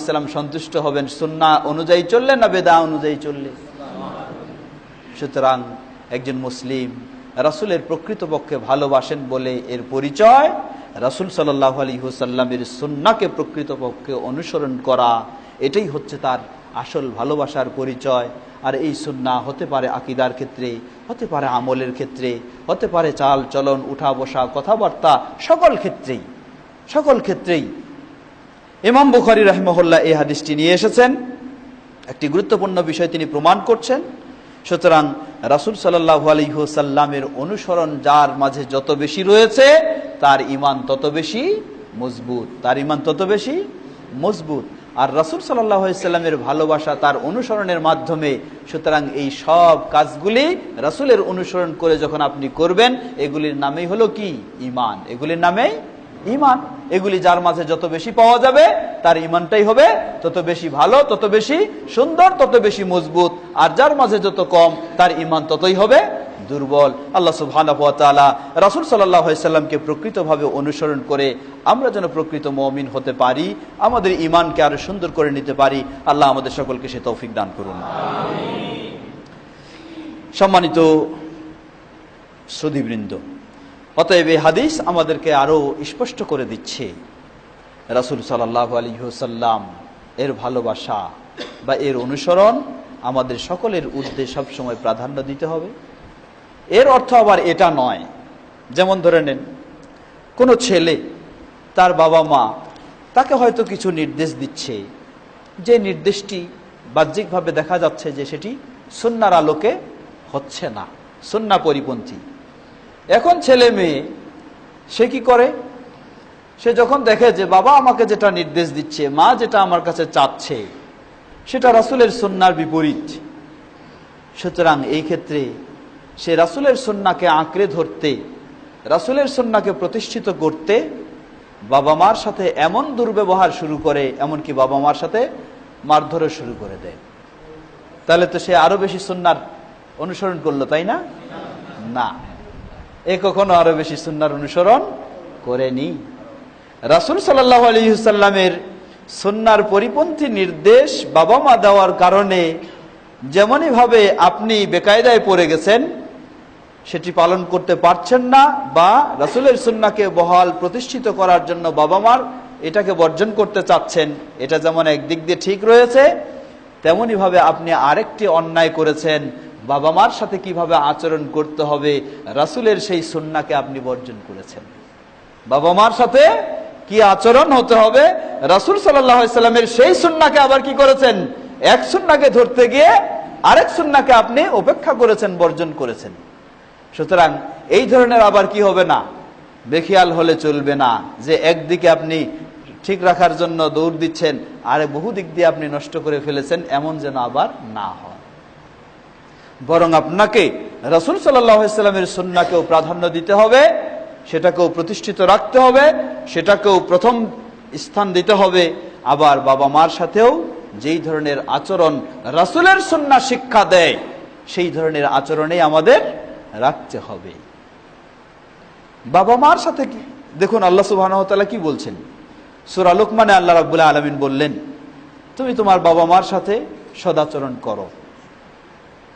সাল্লাম সন্তুষ্ট হবেন? সুন্নাহ অনুযায়ী চললে না বেদাত অনুযায়ী চললে? সুতরাং একজন মুসলিম রাসূলের প্রকৃতপক্ষে ভালোবাসেন বলে এর পরিচয় রাসূল সাল্লাল্লাহু আলাইহি ওয়াসাল্লামের সুন্নাহকে প্রকৃতপক্ষে অনুসরণ করা। এটাই হচ্ছে তার আসল ভালোবাসার পরিচয়। আর এই সুন্নাহ হতে পারে আকীদার ক্ষেত্রে, হতে পারে আমলের ক্ষেত্রে, হতে পারে চাল চলন, উঠা বসা, কথাবার্তা, সকল ক্ষেত্রেই। ইমাম বুখারী রাহিমাহুল্লাহ এই হাদিসটি নিয়ে এসেছেন, একটি গুরুত্বপূর্ণ বিষয় তিনি প্রমাণ করছেন। সুতরাং রাসূল সাল্লাল্লাহু আলাইহি ওয়াসাল্লামের অনুসরণ যার মাঝে যত বেশি রয়েছে তার ঈমান তত বেশি মজবুত, আর রাসূল সাল্লাল্লাহু আলাইহি ওয়াসাল্লামের ভালোবাসা তার অনুসরণের মাধ্যমে। সুতরাং এই সব কাজগুলি রাসূলের অনুসরণ করে যখন আপনি করবেন, এগুলির নামেই হলো কি? ঈমান। এগুলির নামেই ঈমান। এগুলি যার মাঝে যত বেশি পাওয়া যাবে তার ঈমানটাই হবে তত বেশি ভালো, তত বেশি সুন্দর, তত বেশি মজবুত। আর যার মাঝে যত কম তার ঈমান ততই হবে দুর্বল। আল্লাহ সুবহানাহু ওয়া তাআলা রাসূল সাল্লাল্লাহু আলাইহি ওয়াসাল্লামকে প্রকৃতভাবে অনুসরণ করে আমরা যেন প্রকৃত মুমিন হতে পারি, আমাদের ঈমানকে আরো সুন্দর করে নিতে পারি। আল্লাহ আমাদের সকলকে সে তৌফিক দান করুন। আমিন। সম্মানিত শ্রোতাবৃন্দ, অতএব এই হাদিস আমাদেরকে আরো স্পষ্ট করে দিচ্ছে রাসূল সাল্লাল্লাহু আলাইহি ওয়াসাল্লাম এর ভালোবাসা বা এর অনুসরণ আমাদের সকলের ঊর্ধ্বে সবসময় প্রাধান্য দিতে হবে। এর অর্থ আবার এটা নয়, যেমন ধরে নেন কোনো ছেলে, তার বাবা মা তাকে হয়তো কিছু নির্দেশ দিচ্ছে, যে নির্দেশটি বাহ্যিকভাবে দেখা যাচ্ছে যে সেটি সুন্নাহর আলোকে হচ্ছে না, সুন্নাহ পরিপন্থী। এখন ছেলে মেয়ে সে কি করে? সে যখন দেখে যে বাবা আমাকে যেটা নির্দেশ দিচ্ছে, মা যেটা আমার কাছে চাচ্ছে, সেটা রাসূলের সুন্নাহর বিপরীত, সুতরাং এই ক্ষেত্রে সে রাসূলের সুন্নাহকে আঁকড়ে ধরতে, রাসূলের সুন্নাহকে প্রতিষ্ঠিত করতে বাবা মার সাথে এমন দুর্ব্যবহার শুরু করে, এমনকি বাবা মার সাথে মারধরও শুরু করে দেয়। তাহলে তো সে আরো বেশি সুন্নাহর অনুসরণ করলো, তাই না? না, এ কখনো আরো বেশি সুন্নাহর অনুসরণ করেনি। রাসূল সাল্লাল্লাহু আলাইহি ওয়াসাল্লামের সুন্নাহর পরিপন্থী নির্দেশ বাবা মা দেওয়ার কারণে যেমনই ভাবে আপনি বেকায়দায় পড়ে গেছেন, সেটি পালন করতে পারছেন না, বা রাসূলের সুন্নাহকে বহাল প্রতিষ্ঠিত করার জন্য বাবা মার এটাকে বর্জন করতে চাচ্ছেন, এটা যেমন একদিক দিয়ে ঠিক রয়েছে, তেমনি ভাবে আপনি আরেকটি অন্যায় করেছেন। বাবা মার সাথে কিভাবে আচরণ করতে হবে রাসূলের সেই সুন্নাহকে আপনি বর্জন করেছেন। বাবা মার সাথে কি আচরণ হতে হবে রাসূল সাল্লাল্লাহু আলাইহি ওয়াসাল্লামের সেই সুন্নাহকে আবার কি করেছেন? এক সুন্নাহকে ধরতে গিয়ে আরেক সুন্নাহকে আপনি উপেক্ষা করেছেন, বর্জন করেছেন। সুতরাং এই ধরনের আবার কি হবে না, বেখিয়াল হলে চলবে না যে একদিকে আপনি ঠিক রাখার জন্য দৌড় দিচ্ছেন আর বহু দিক দিয়ে আপনি নষ্ট করে ফেলেছেন, এমন যেন আবার না হয়। বরং আপনাকে রাসূল সাল্লাল্লাহু আলাইহি ওয়াসাল্লামের সুন্নাহকেও প্রাধান্য দিতে হবে, সেটাকেও প্রতিষ্ঠিত রাখতে হবে, সেটাকেও প্রথম স্থান দিতে হবে। আবার বাবা মার সাথেও যেই ধরনের আচরণ রাসূলের সুন্নাহ শিক্ষা দেয় সেই ধরনের আচরণেই আমাদের রাখতে হবে। বাবা মার সাথে কি দেখুন আল্লাহ সুবহানাহু ওয়া তাআলা কি বলছেন সূরা লুকমানে। আল্লাহ রাব্বুল আলামিন বললেন, তুমি তোমার বাবা মার সাথে সদাচরণ করো।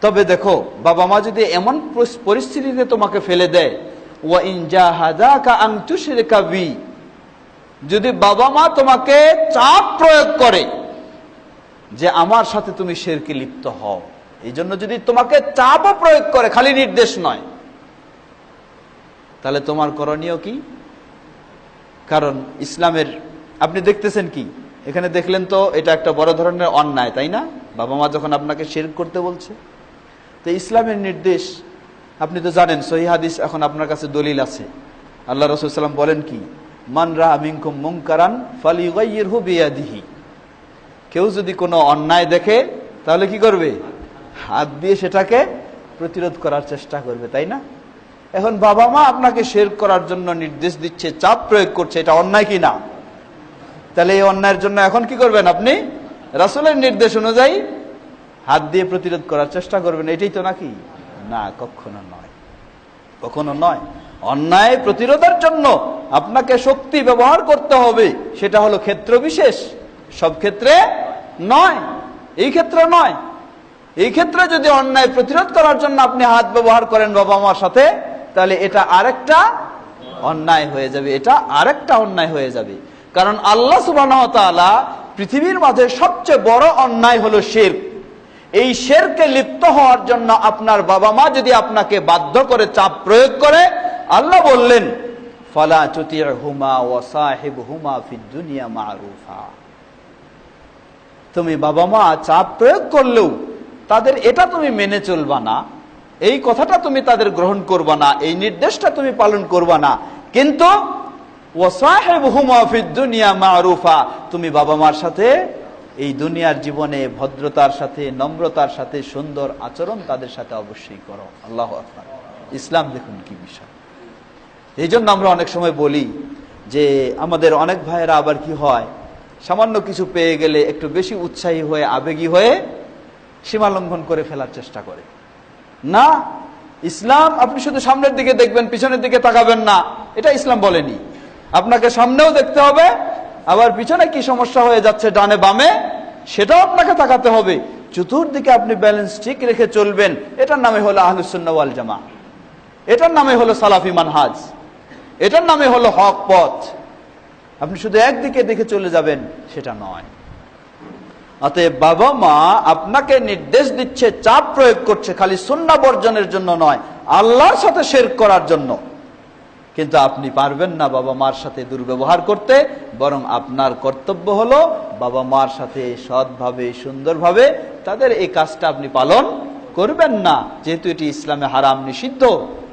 তবে দেখো, বাবা মা যদি এমন পরিস্থিতিতে তোমাকে ফেলে দেয়, ওয়া ইন জাহাদাকা আন তুশরিকা বি, যদি বাবা মা তোমাকে চাপ প্রয়োগ করে যে আমার সাথে তুমি শিরকে লিপ্ত হও, এই জন্য যদি তোমাকে চাপও প্রয়োগ করে, খালি নির্দেশ নয়, তাহলে তোমার করণীয় কি? কারণ ইসলামের আপনি দেখতেছেন কি, এখানে দেখলেন তো এটা একটা বড় ধরনের অন্যায়, তাই না? বাবা মা যখন আপনাকে শিরক করতে বলছে, তো ইসলামের নির্দেশ আপনি তো জানেন, সহিহ হাদিস এখন আপনার কাছে দলিল আছে। আল্লাহ রাসূল সাল্লাল্লাহু আলাইহি ওয়াসাল্লাম বলেন কি, মান রাআ মিনকুম মুনকারান ফালিয়ুগাইয়িরহু বিয়াদিহি, কেউ যদি কোনো অন্যায় দেখে তাহলে কি করবে? হাত দিয়ে সেটাকে প্রতিরোধ করার চেষ্টা করবে, তাই না? এখন বাবা মা আপনাকে শিরক করার জন্য নির্দেশ দিচ্ছে, চাপ প্রয়োগ করছে, এটা অন্যায় কি না? তাহলে এই অন্যায়ের জন্য এখন কি করবেন? আপনি রাসূলের নির্দেশ অনুযায়ী হাত দিয়ে প্রতিরোধ করার চেষ্টা করবেন, এটাই তো নাকি? না, কখনো নয়, কখনো নয়। অন্যায় প্রতিরোধের জন্য আপনাকে শক্তি ব্যবহার করতে হবে, সেটা হলো ক্ষেত্র বিশেষ। সব ক্ষেত্রে নয়, এই ক্ষেত্রে নয়। এই ক্ষেত্রে যদি অন্যায় প্রতিরোধ করার জন্য আপনি হাত ব্যবহার করেন বাবা মার সাথে, তাহলে এটা আরেকটা অন্যায় হয়ে যাবে, এটা আরেকটা অন্যায় হয়ে যাবে। কারণ আল্লাহ সুবহানাহু ওয়া তাআলা পৃথিবীর মাঝে সবচেয়ে বড় অন্যায় হলো শিরক। এই শিরকে লিপ্ত হওয়ার জন্য আপনার বাবা মা যদি আপনাকে বাধ্য করে, চাপ প্রয়োগ করে, আল্লাহ বললেন ফালা তুতি'হুমা ওয়া সাহিবহুমা ফিদ দুনিয়া মা'রুফা। তুমি বাবা মা চাপ প্রয়োগ করলেও তাদের এটা তুমি মেনে চলবা না, এই কথাটা তুমি তাদের গ্রহণ করবা না, এই নির্দেশটা তুমি পালন করবা না, কিন্তু ওয়া সাহিবহুমা ফিদ দুনিয়া মা'রুফা, তুমি বাবা মার সাথে এই দুনিয়ার জীবনে ভদ্রতার সাথে, নম্রতার সাথে, সুন্দর আচরণ তাদের সাথে অবশ্যই করো। আল্লাহু আকবার। ইসলাম দেখুন কি বিষয়। এই জন্য আমরা অনেক সময় বলি যে আমাদের অনেক ভাইয়েরা আবার কি হয়, সামান্য কিছু পেয়ে গেলে একটু বেশি উৎসাহী হয়ে, আবেগী হয়ে সীমা লঙ্ঘন করে ফেলার চেষ্টা করে। না, ইসলাম আপনি শুধু সামনের দিকে দেখবেন, পিছনের দিকে তাকাবেন না, এটা ইসলাম বলেনি। আপনাকে সামনেও দেখতে হবে, আবার পিছনে কি সমস্যা হয়ে যাচ্ছে ডানে বামে সেটাও আপনাকে তাকাতে হবে। চতুর্দিকে আপনি ব্যালেন্স ঠিক রেখে চলবেন, এটার নামে হলো আহলুস সুন্নাহ ওয়াল জামা, এটার নামে হলো সালাফি মানহাজ, এটার নামে হলো হক পথ। আপনি শুধু একদিকে দেখে চলে যাবেন সেটা নয়। অতএব বাবা মা আপনাকে নির্দেশ দিচ্ছে, চাপ প্রয়োগ করছে, খালি সুন্নাহ বর্জনের জন্য নয়, আল্লাহর সাথে শিরক করার জন্য। কিন্তু আপনি পারবেন না বাবা মার সাথে দুর্ব্যবহার করতে, বরং আপনার কর্তব্য হলো বাবা মার সাথে সৎভাবে, সুন্দরভাবে তাদের এই কাজটা আপনি পালন করবেন না, যেহেতু এটি ইসলামে হারাম, নিষিদ্ধ,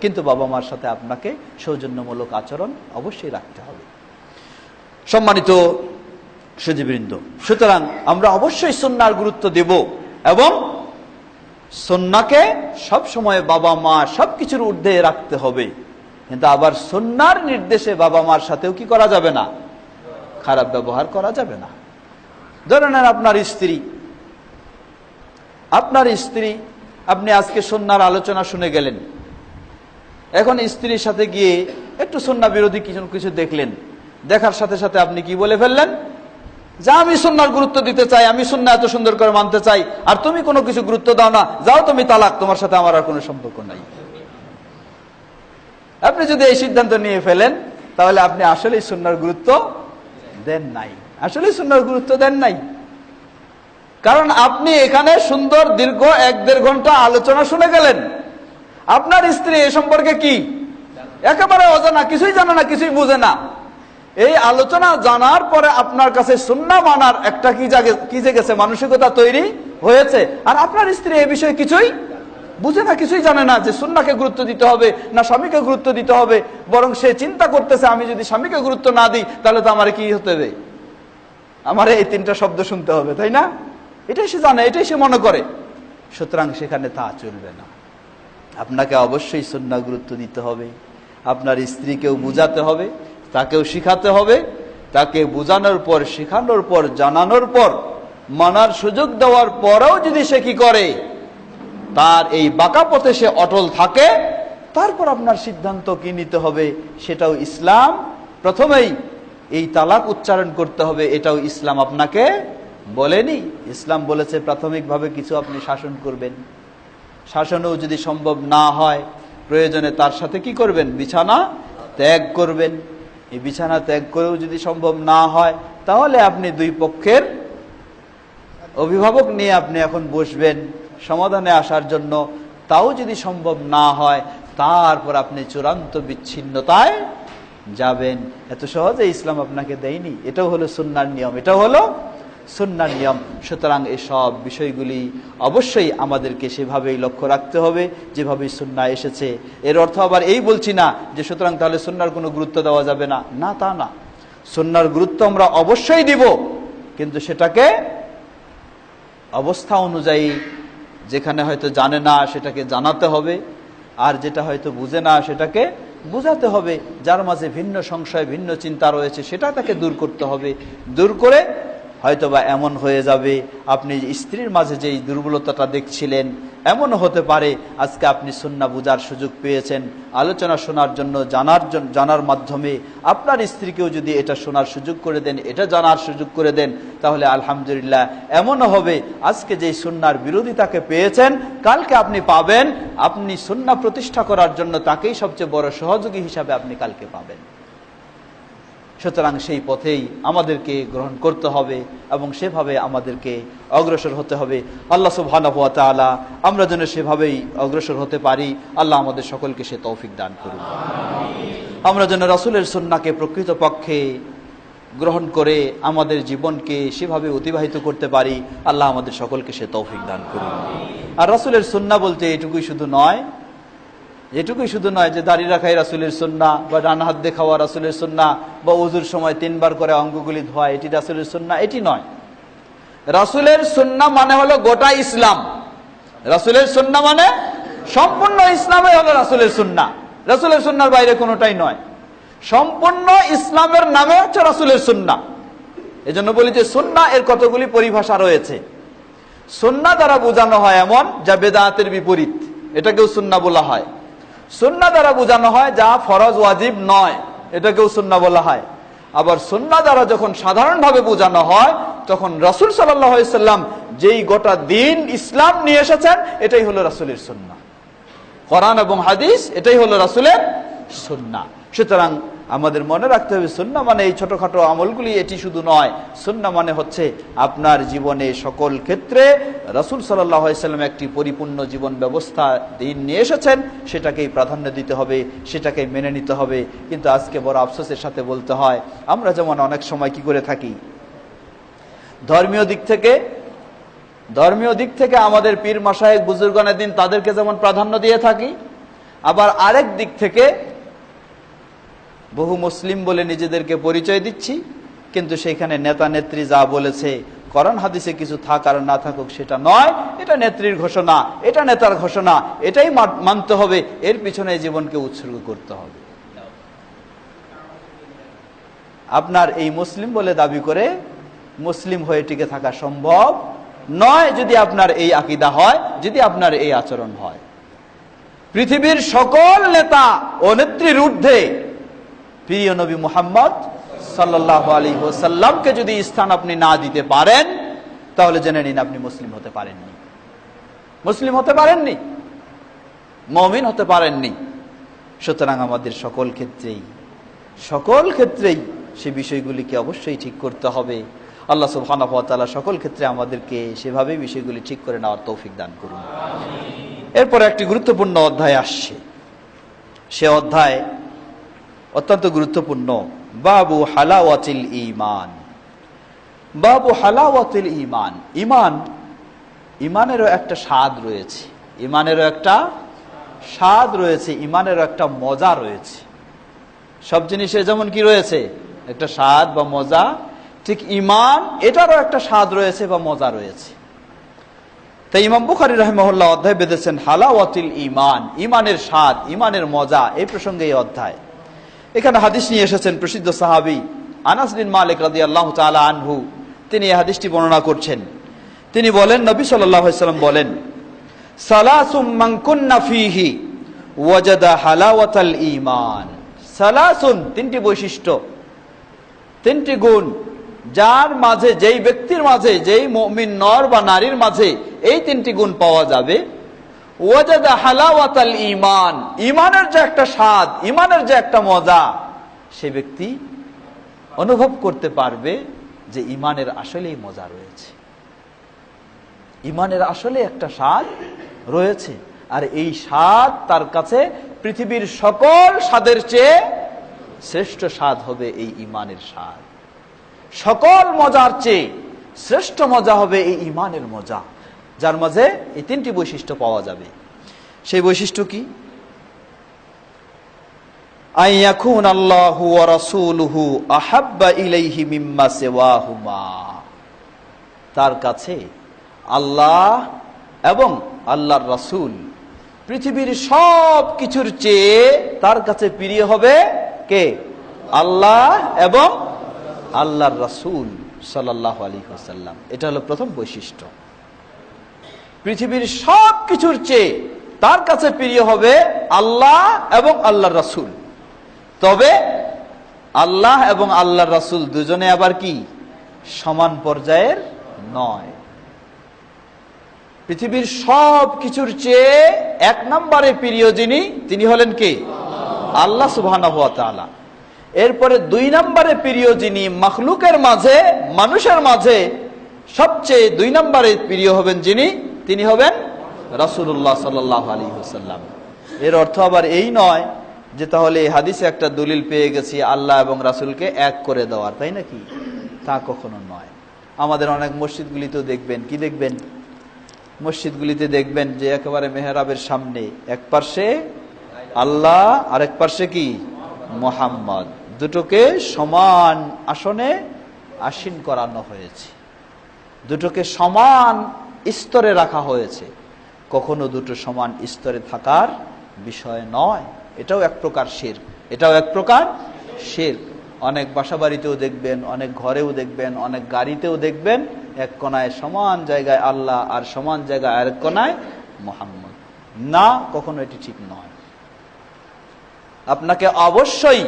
কিন্তু বাবা মার সাথে আপনাকে সৌজন্যমূলক আচরণ অবশ্যই রাখতে হবে। সম্মানিত সুধীবৃন্দ, সুতরাং আমরা অবশ্যই সুন্নাহর গুরুত্ব দেব এবং সুন্নাহকে সব সময় বাবা মা সবকিছুর ঊর্ধ্বে রাখতে হবে। কিন্তু আবার সুন্নাহর নির্দেশে বাবা মার সাথেও কি করা যাবে না, খারাপ ব্যবহার করা যাবে না। ধরে নেন আপনার স্ত্রী, আপনি আজকে সুন্নাহর আলোচনা শুনে গেলেন, এখন স্ত্রীর সাথে গিয়ে একটু সুন্নাহ বিরোধী কিছু দেখলেন, দেখার সাথে সাথে আপনি কি বলে ফেললেন যে আমি সুন্নাহর গুরুত্ব দিতে চাই, আমি সুন্নাহ এত সুন্দর করে মানতে চাই, আর তুমি কোনো কিছু গুরুত্ব দাও না, যাও তুমি তালাক, তোমার সাথে আমার আর কোনো সম্পর্ক নাই। আপনি যদি এই সিদ্ধান্ত নিয়ে ফেলেন, তাহলে আপনি আসলেই সুন্নাহর গুরুত্ব দেন নাই, আসলেই সুন্নাহর গুরুত্ব দেন নাই। কারণ আপনি এখানে সুন্দর দীর্ঘ 1-1.5 ঘন্টা আলোচনা শুনে গেলেন, আপনার স্ত্রী এ সম্পর্কে কি একেবারে অজানা, কিছুই জানে না, কিছুই বুঝে না। এই আলোচনা জানার পরে আপনার কাছে সুন্নাহ মানার একটা কি জেগেছে, মানসিকতা তৈরি হয়েছে, আর আপনার স্ত্রী এই বিষয়ে কিছুই বুঝে না, কিছুই জানে না যে সুন্নাহকে গুরুত্ব দিতে হবে না স্বামীকে গুরুত্ব দিতে হবে, বরং সে চিন্তা করতেছে আমি যদি স্বামীকে গুরুত্ব না দিই তাহলে তো আমার কি হতে হবে, আমার এই 3টা শব্দ শুনতে হবে, তাই না? এটাই সে জানে, এটাই সে মনে করে। সুতরাং সেখানে তা চলবে না। আপনাকে অবশ্যই সুন্নাহ গুরুত্ব দিতে হবে, আপনার স্ত্রীকেও বুঝাতে হবে, তাকেও শিখাতে হবে, তাকে বুঝানোর পর, শিখানোর পর, জানানোর পর, মানার সুযোগ দেওয়ার পরেও যদি সে কি করে, তার এই বাঁকা পথে সে অটল থাকে, তারপর আপনার সিদ্ধান্ত কি নিতে হবে সেটাও ইসলাম। প্রথমেই এই তালাক উচ্চারণ করতে হবে, এটাও ইসলাম আপনাকে বলেনি। ইসলাম বলেছে প্রাথমিকভাবে কিছু আপনি শাসন করবেন, শাসনও যদি সম্ভব না হয় প্রয়োজনে তার সাথে কি করবেন, বিছানা ত্যাগ করবেন। এই বিছানা ত্যাগ করেও যদি সম্ভব না হয়, তাহলে আপনি 2 পক্ষের অভিভাবক নিয়ে আপনি এখন বসবেন সমাধানে আসার জন্য। তাও যদি সম্ভব না হয়, তারপর আপনি চূড়ান্ত বিচ্ছিন্নতায় যাবেন। এত সহজে ইসলাম আপনাকে দেয়নি, এটাও হলো সুন্নাহর নিয়ম, এটাও হলো সুন্নাহর নিয়ম। সুতরাং এই সব বিষয়গুলি অবশ্যই আমাদেরকে সেভাবেই লক্ষ্য রাখতে হবে যেভাবে সুন্নাহ এসেছে। এর অর্থ আবার এই বলছি না যে সুতরাং তাহলে সুন্নাহর কোনো গুরুত্ব দেওয়া যাবে না, না, তা না। সুন্নাহর গুরুত্ব আমরা অবশ্যই দিব, কিন্তু সেটাকে অবস্থা অনুযায়ী, যেখানে হয়তো জানে না সেটাকে জানাতে হবে, আর যেটা হয়তো বুঝে না সেটাকে বুঝাতে হবে। যার মাঝে ভিন্ন সংশয়, ভিন্ন চিন্তা রয়েছে সেটা তাকে দূর করতে হবে। দূর করে হয়তোবা এমন হয়ে যাবে আপনি স্ত্রীর মাঝে যেই দুর্বলতাটা দেখছিলেন, এমনও হতে পারে আজকে আপনি সুন্নাহ বুঝার সুযোগ পেয়েছেন, আলোচনা শোনার জন্য জানার মাধ্যমে আপনার স্ত্রীকেও যদি এটা শোনার সুযোগ করে দেন, এটা জানার সুযোগ করে দেন, তাহলে আলহামদুলিল্লাহ এমনও হবে আজকে যেই সুন্নাহর বিরোধিতাকে পেয়েছেন, কালকে আপনি পাবেন আপনি সুন্নাহ প্রতিষ্ঠা করার জন্য তাকেই সবচেয়ে বড় সহযোগী হিসাবে আপনি কালকে পাবেন। সুতরাং সেই পথেই আমাদেরকে গ্রহণ করতে হবে এবং সেভাবে আমাদেরকে অগ্রসর হতে হবে। আল্লাহ সুবহানাহু ওয়া তাআলা আমরা যেন সেভাবেই অগ্রসর হতে পারি, আল্লাহ আমাদের সকলকে সে তৌফিক দান করুন। আমরা যেন রাসূলের সুন্নাহকে প্রকৃতপক্ষে গ্রহণ করে আমাদের জীবনকে সেভাবে অতিবাহিত করতে পারি, আল্লাহ আমাদের সকলকে সে তৌফিক দান করুন। আর রাসূলের সুন্নাহ বলতে এটুকুই শুধু নয় যে দাড়ি রাখাই রাসূলের সুন্নাহ, বা ডান হাত দেখাওয়া রাসূলের সুন্নাহ, বা ওযুর সময় 3 বার করে অঙ্গগুলি ধোয়া এটি রাসূলের সুন্নাহ, এটি নয়। রাসূলের সুন্নাহ মানে হলো গোটা ইসলাম। রাসূলের সুন্নাহ মানে সম্পূর্ণ ইসলামই হলো রাসূলের সুন্নাহ। রাসূলের সুন্নাহর বাইরে কোনোটাই নয়। সম্পূর্ণ ইসলামের নামে হচ্ছে রাসূলের সুন্নাহ। এজন্য বলি যে সুন্নাহ এর কতগুলি পরিভাষা রয়েছে। সুন্নাহ দ্বারা বোঝানো হয় এমন যা বেদাতের বিপরীত, এটাকেও সুন্নাহ বলা হয়। সুন্নাহ দ্বারা বোঝানো হয় যা ফরজ ওয়াজিব নয়, এটাকেও সুন্নাহ বলা হয়। আবার সুন্নাহ দ্বারা যখন সাধারণভাবে বোঝানো হয় তখন রাসূল সাল্লাল্লাহু আলাইহি সাল্লাম যেই গোটা দিন ইসলাম নিয়ে এসেছেন এটাই হলো রাসূলের সুন্নাহ। কোরআন এবং হাদিস এটাই হলো রাসূলের সুন্নাহ। সুতরাং আমাদের মনে রাখতে হবে সুন্নাহ মানে এই ছোটখাটো আমলগুলি এটি শুধু নয়। সুন্নাহ মানে হচ্ছে আপনার জীবনে সকল ক্ষেত্রে রাসূল সাল্লাল্লাহু আলাইহি সাল্লাম একটি পরিপূর্ণ জীবন ব্যবস্থা দিন নিয়ে এসেছেন, সেটাকেই প্রাধান্য দিতে হবে, সেটাকেই মেনে নিতে হবে। কিন্তু আজকে বড় আফসোসের সাথে বলতে হয়, আমরা যেমন অনেক সময় কি করে থাকি, ধর্মীয় দিক থেকে আমাদের পীর মাশায়েখ বুজুর্গানের দিন তাদেরকে যেমন প্রাধান্য দিয়ে থাকি, আবার আরেক দিক থেকে বহু মুসলিম বলে নিজেদেরকে পরিচয় দিচ্ছি, কিন্তু সেখানে নেতা নেত্রী যা বলেছে কোরআন হাদিসে কিছু থাক আর না থাকুক সেটা নয়, এটা নেত্রীর ঘোষণা, এটা নেতার ঘোষণা, এটাই মানতে হবে, এর পিছনে জীবনকে উৎসর্গ করতে হবে। আপনার এই মুসলিম বলে দাবি করে মুসলিম হয়ে টিকে থাকা সম্ভব নয় যদি আপনার এই আকীদা হয়, যদি আপনার এই আচরণ হয়। পৃথিবীর সকল নেতা ও নেত্রীর ঊর্ধ্বে প্রিয় নবী মুহাম্মদ সাল্লাল্লাহু আলাইহি ওয়াসাল্লামকে যদি স্থান আপনি না দিতে পারেন, তাহলে জেনে নিন আপনি মুসলিম হতে পারেননি, মুমিন হতে পারেননি। সুতরাং আমাদের সকল ক্ষেত্রেই সে বিষয়গুলিকে অবশ্যই ঠিক করতে হবে। আল্লাহ সুবহানাহু ওয়া তাআলা সকল ক্ষেত্রে আমাদেরকে সেভাবে বিষয়গুলি ঠিক করে নেওয়ার তৌফিক দান করুন। এরপর একটি গুরুত্বপূর্ণ অধ্যায় আসছে, সে অধ্যায় অত্যন্ত গুরুত্বপূর্ণ। বাবু হালাওয়াতিল ঈমান। বাবু হালাওয়াতিল ঈমান। ঈমানেরও একটা স্বাদ রয়েছে, ঈমানেরও একটা মজা রয়েছে। সব জিনিসে যেমন কি রয়েছে একটা স্বাদ বা মজা, ঠিক ঈমান এটারও একটা স্বাদ রয়েছে বা মজা রয়েছে। তাই ইমাম বুখারী রাহিমাহুল্লাহ অধ্যায় বেঁধেছেন হালাওয়াতিল ঈমান, ঈমানের স্বাদ, ঈমানের মজা, এই প্রসঙ্গে এই অধ্যায়। এখানে হাদিস নিয়ে এসেছেন প্রসিদ্ধ সাহাবী আনাস বিন মালিক রাদিয়াল্লাহু তাআলা আনহু, তিনি এই হাদিসটি বর্ণনা করছেন। তিনি বলেন, নবী সাল্লাল্লাহু আলাইহি সাল্লাম বলেন, সালাসুম মান কুন্না ফীহি ওয়াজাদা হালাওয়াতাল ঈমান। সালাসুন, তিনটি বৈশিষ্ট্য, তিনটি গুণ, যার মাঝে, যেই ব্যক্তির মাঝে, যেই মুমিন নর বা নারীর মাঝে এই তিনটি গুণ পাওয়া যাবে, ওয়াজাদা হালাওয়াতাল ঈমান, ঈমানের যে একটা স্বাদ, ঈমানের যে একটা মজা, সে ব্যক্তি অনুভব করতে পারবে যে ঈমানের আসলেই মজা রয়েছে, ঈমানের আসলে একটা স্বাদ রয়েছে। আর এই স্বাদ তার কাছে পৃথিবীর সকল স্বাদের চেয়ে শ্রেষ্ঠ স্বাদ হবে এই ঈমানের স্বাদ। সকল মজার চেয়ে শ্রেষ্ঠ মজা হবে এই ঈমানের মজা, যার মাঝে এই তিনটি বৈশিষ্ট্য পাওয়া যাবে। সেই বৈশিষ্ট্য কি? আইয়াকুন আল্লাহু ওয়া রাসূলুহু আহাব্বা ইলাইহি মিম্মা সিওয়াহুমা। তার কাছে আল্লাহ এবং আল্লাহর রাসূল পৃথিবীর সব কিছুর চেয়ে তার কাছে প্রিয় হবে কে? আল্লাহ এবং আল্লাহর রাসূল। সাল্লাল্লাহু আলাইহি ওয়াসাল্লাম। এটা হলো প্রথম বৈশিষ্ট্য। পৃথিবীর সব কিছুর চেয়ে তার কাছে প্রিয় হবে আল্লাহ এবং আল্লাহর রাসূল। তবে আল্লাহ এবং আল্লাহর রাসূল দুজনে আবার কি সমান পর্যায়ের নয়। পৃথিবীর সব কিছুর চেয়ে এক নম্বরে প্রিয় যিনি, তিনি হলেন কে? আল্লাহ সুবহানাহু ওয়া তাআলা। এরপরে দুই নম্বরে প্রিয় যিনি মাখলুকের মাঝে, মানুষের মাঝে সবচেয়ে দুই নম্বরে প্রিয় হবেন যিনি, তিনি হবেন রাসূলুল্লাহ সাল্লাল্লাহু আলাইহি ওয়াসাল্লাম। এর অর্থ আবার এই নয় যে তাহলে এই হাদিসে একটা দলিল পেয়ে গেছি আল্লাহ এবং রাসূলকে এক করে দেওয়ার, তাই নাকি? তা কখনো নয়। আমাদের অনেক মসজিদগুলিতেও দেখবেন, কি দেখবেন? মসজিদগুলিতে দেখবেন যে একেবারে মেহরাবের সামনে এক পাশে আল্লাহ আর এক পাশে কি মুহাম্মদ, দুটোকে সমান আসনে আসীন করানো হয়েছে, দুটোকে সমান স্তরে রাখা হয়েছে। কখনো দুটো সমান স্তরে থাকার বিষয় নয়। এটাও এক প্রকার শিরক, এটাও এক প্রকার শিরক। অনেক বাসাবাড়িতেও দেখবেন, অনেক ঘরেও দেখবেন, অনেক গাড়িতেও দেখবেন এক কোনায় সমান জায়গায় আল্লাহ আর সমান জায়গায় আরেক কোনায় মুহাম্মদ। না, কখনো এটি ঠিক নয়। আপনাকে অবশ্যই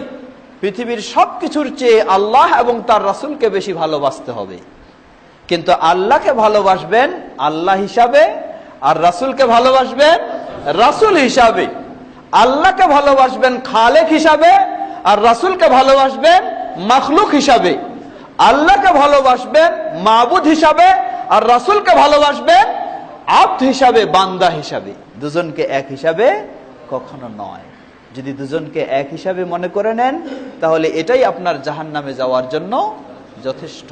পৃথিবীর সবকিছুর চেয়ে আল্লাহ এবং তার রাসূলকে বেশি ভালোবাসতে হবে। কিন্তু আল্লাহকে ভালোবাসবেন আল্লাহ হিসাবে, আর রাসূলকে ভালোবাসবেন রাসূল হিসাবে। আল্লাহকে ভালোবাসবেন খালেক হিসাবে, আর রাসূলকে ভালোবাসবেন মাখলুক হিসাবে। আল্লাহকে ভালোবাসবেন মাবুদ হিসাবে, আর রাসূলকে ভালোবাসবেন আব্দ হিসাবে, বান্দা হিসাবে। দুজনকে এক হিসাবে কখনো নয়। যদি দুজনকে এক হিসাবে মনে করে নেন তাহলে এটাই আপনার জাহান্নামে যাওয়ার জন্য যথেষ্ট,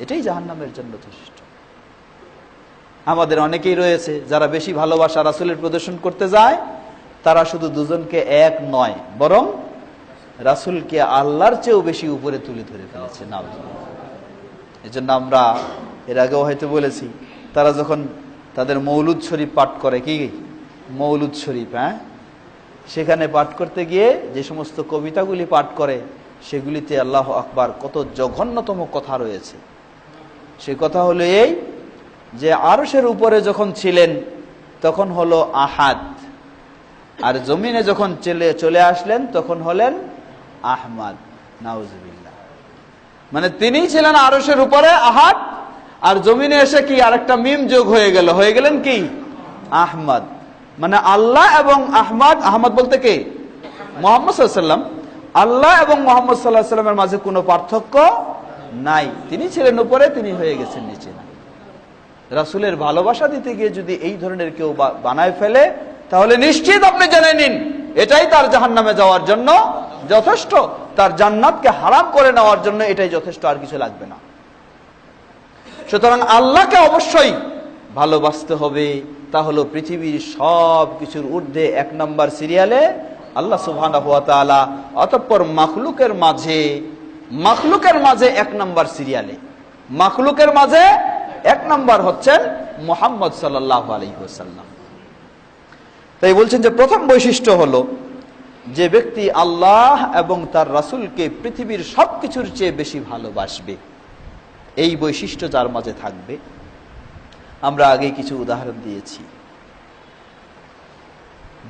এটাই জাহান্নামের জন্য যথেষ্ট। আমাদের অনেকেই রয়েছে যারা বেশি ভালোবাসা রাসূলের প্রদর্শন করতে যায়, তারা শুধু দুজনকে এক নয়, বরং রাসূলকে আল্লাহর চেয়েও বেশি উপরে তুলে ধরে ফেলেছে। নাউজুবিল্লাহ। এজন্য আমরা এর আগেও হয়তো বলেছি, তারা যখন তাদের মৌলুদ শরীফ পাঠ করে, কি মৌলুদ শরীফ, সেখানে পাঠ করতে গিয়ে যে সমস্ত কবিতাগুলি পাঠ করে সেগুলিতে আল্লাহু আকবার কত জঘন্যতম কথা রয়েছে। সে কথা হলো এই যে আরশের উপরে যখন ছিলেন তখন হলো আহাদ, আর জমিনে যখন চলে আসলেন তখন হলেন আহমদ। নাউজুবিল্লাহ। মানে তিনি ছিলেন আরশের উপরে আহাদ, আর জমিনে এসে কি আরেকটা মিম যোগ হয়ে গেলেন কি আহমদ। মানে আল্লাহ এবং আহমদ, আহমদ বলতে কে? মুহাম্মদ সাল্লাল্লাহু আলাইহি ওয়াসাল্লাম। আল্লাহ এবং মুহাম্মদ সাল্লাল্লাহু আলাইহি ওয়াসাল্লামের মাঝে কোনো পার্থক্য নাই। তিনি ছিলেন উপরে, তিনি হয়ে গেছেন নিচে। না, রাসূলের ভালোবাসা দিতে গিয়ে যদি এই ধরনের কেউ বানায় ফেলে তাহলে নিশ্চিত আপনি জেনে নিন এটাই তার জাহান্নামে যাওয়ার জন্য যথেষ্ট, তার জান্নাতকে হারাম করে নেওয়ার জন্য এটাই যথেষ্ট, আর কিছু লাগবে না। সুতরাং আল্লাহকে অবশ্যই ভালোবাসতে হবে। তা হলো পৃথিবীর সব কিছুর ঊর্ধ্বে এক নম্বর সিরিয়ালে আল্লাহ সুবহানাহু ওয়া তাআলা, অতঃপর মাখলুকের মাঝে এক নম্বর সিরিয়ালে, মাখলুকের মাঝে এক নম্বর হচ্ছেন মুহাম্মদ সাল্লাল্লাহু আলাইহি ওয়াসাল্লাম। তাই বলছেন যে প্রথম বৈশিষ্ট্য হলো যে ব্যক্তি আল্লাহ এবং তার রাসূলকে পৃথিবীর সবকিছুর চেয়ে বেশি ভালোবাসবে, এই বৈশিষ্ট্য যার মাঝে থাকবে, আমরা আগে কিছু উদাহরণ দিয়েছি,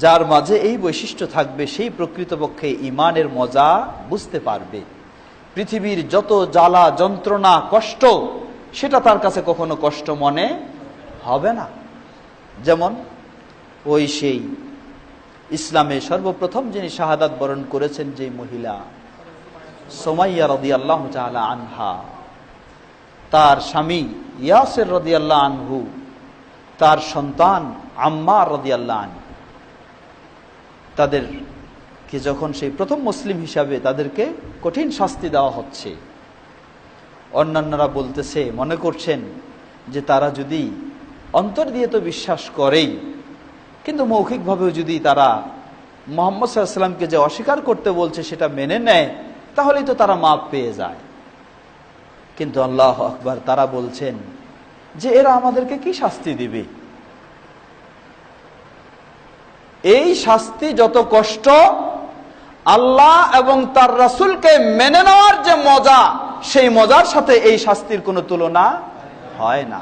যার মাঝে এই বৈশিষ্ট্য থাকবে সেই প্রকৃতপক্ষে ঈমানের মজা বুঝতে পারবে। পৃথিবীর যত জ্বালা যন্ত্রণা কষ্ট সেটা তার কাছে কখনো কষ্ট মনে হবে না। যেমন ওই সেই ইসলামে সর্বপ্রথম যিনি শাহাদাত বরণ করেছেন যে মহিলা সুমাইয়া রাদিয়াল্লাহু তাআলা আনহা, তার স্বামী ইয়াসির রাদিয়াল্লাহু আনহু, তার সন্তান আম্মার রাদিয়াল্লাহু আনহু, তাদেরকে যখন সেই প্রথম মুসলিম হিসাবে তাদেরকে কঠিন শাস্তি দেওয়া হচ্ছে, অন্যান্যরা বলতেছে, মনে করছেন যে তারা যদি অন্তর দিয়ে তো বিশ্বাস করেই, কিন্তু মৌখিকভাবেও যদি তারা মুহাম্মদ সাল্লাল্লাহু আলাইহি ওয়াসাল্লামকে যে অস্বীকার করতে বলছে সেটা মেনে নেয় তাহলেই তো তারা মাপ পেয়ে যায়। কিন্তু আল্লাহু আকবার, তারা বলছেন যে এরা আমাদেরকে কি শাস্তি দিবে? এই শাস্তি যত কষ্ট, আল্লাহ এবং তার রাসূলকে মেনে নেওয়ার যে মজা সেই মজার সাথে এই শাস্তির কোনো তুলনা হয় না।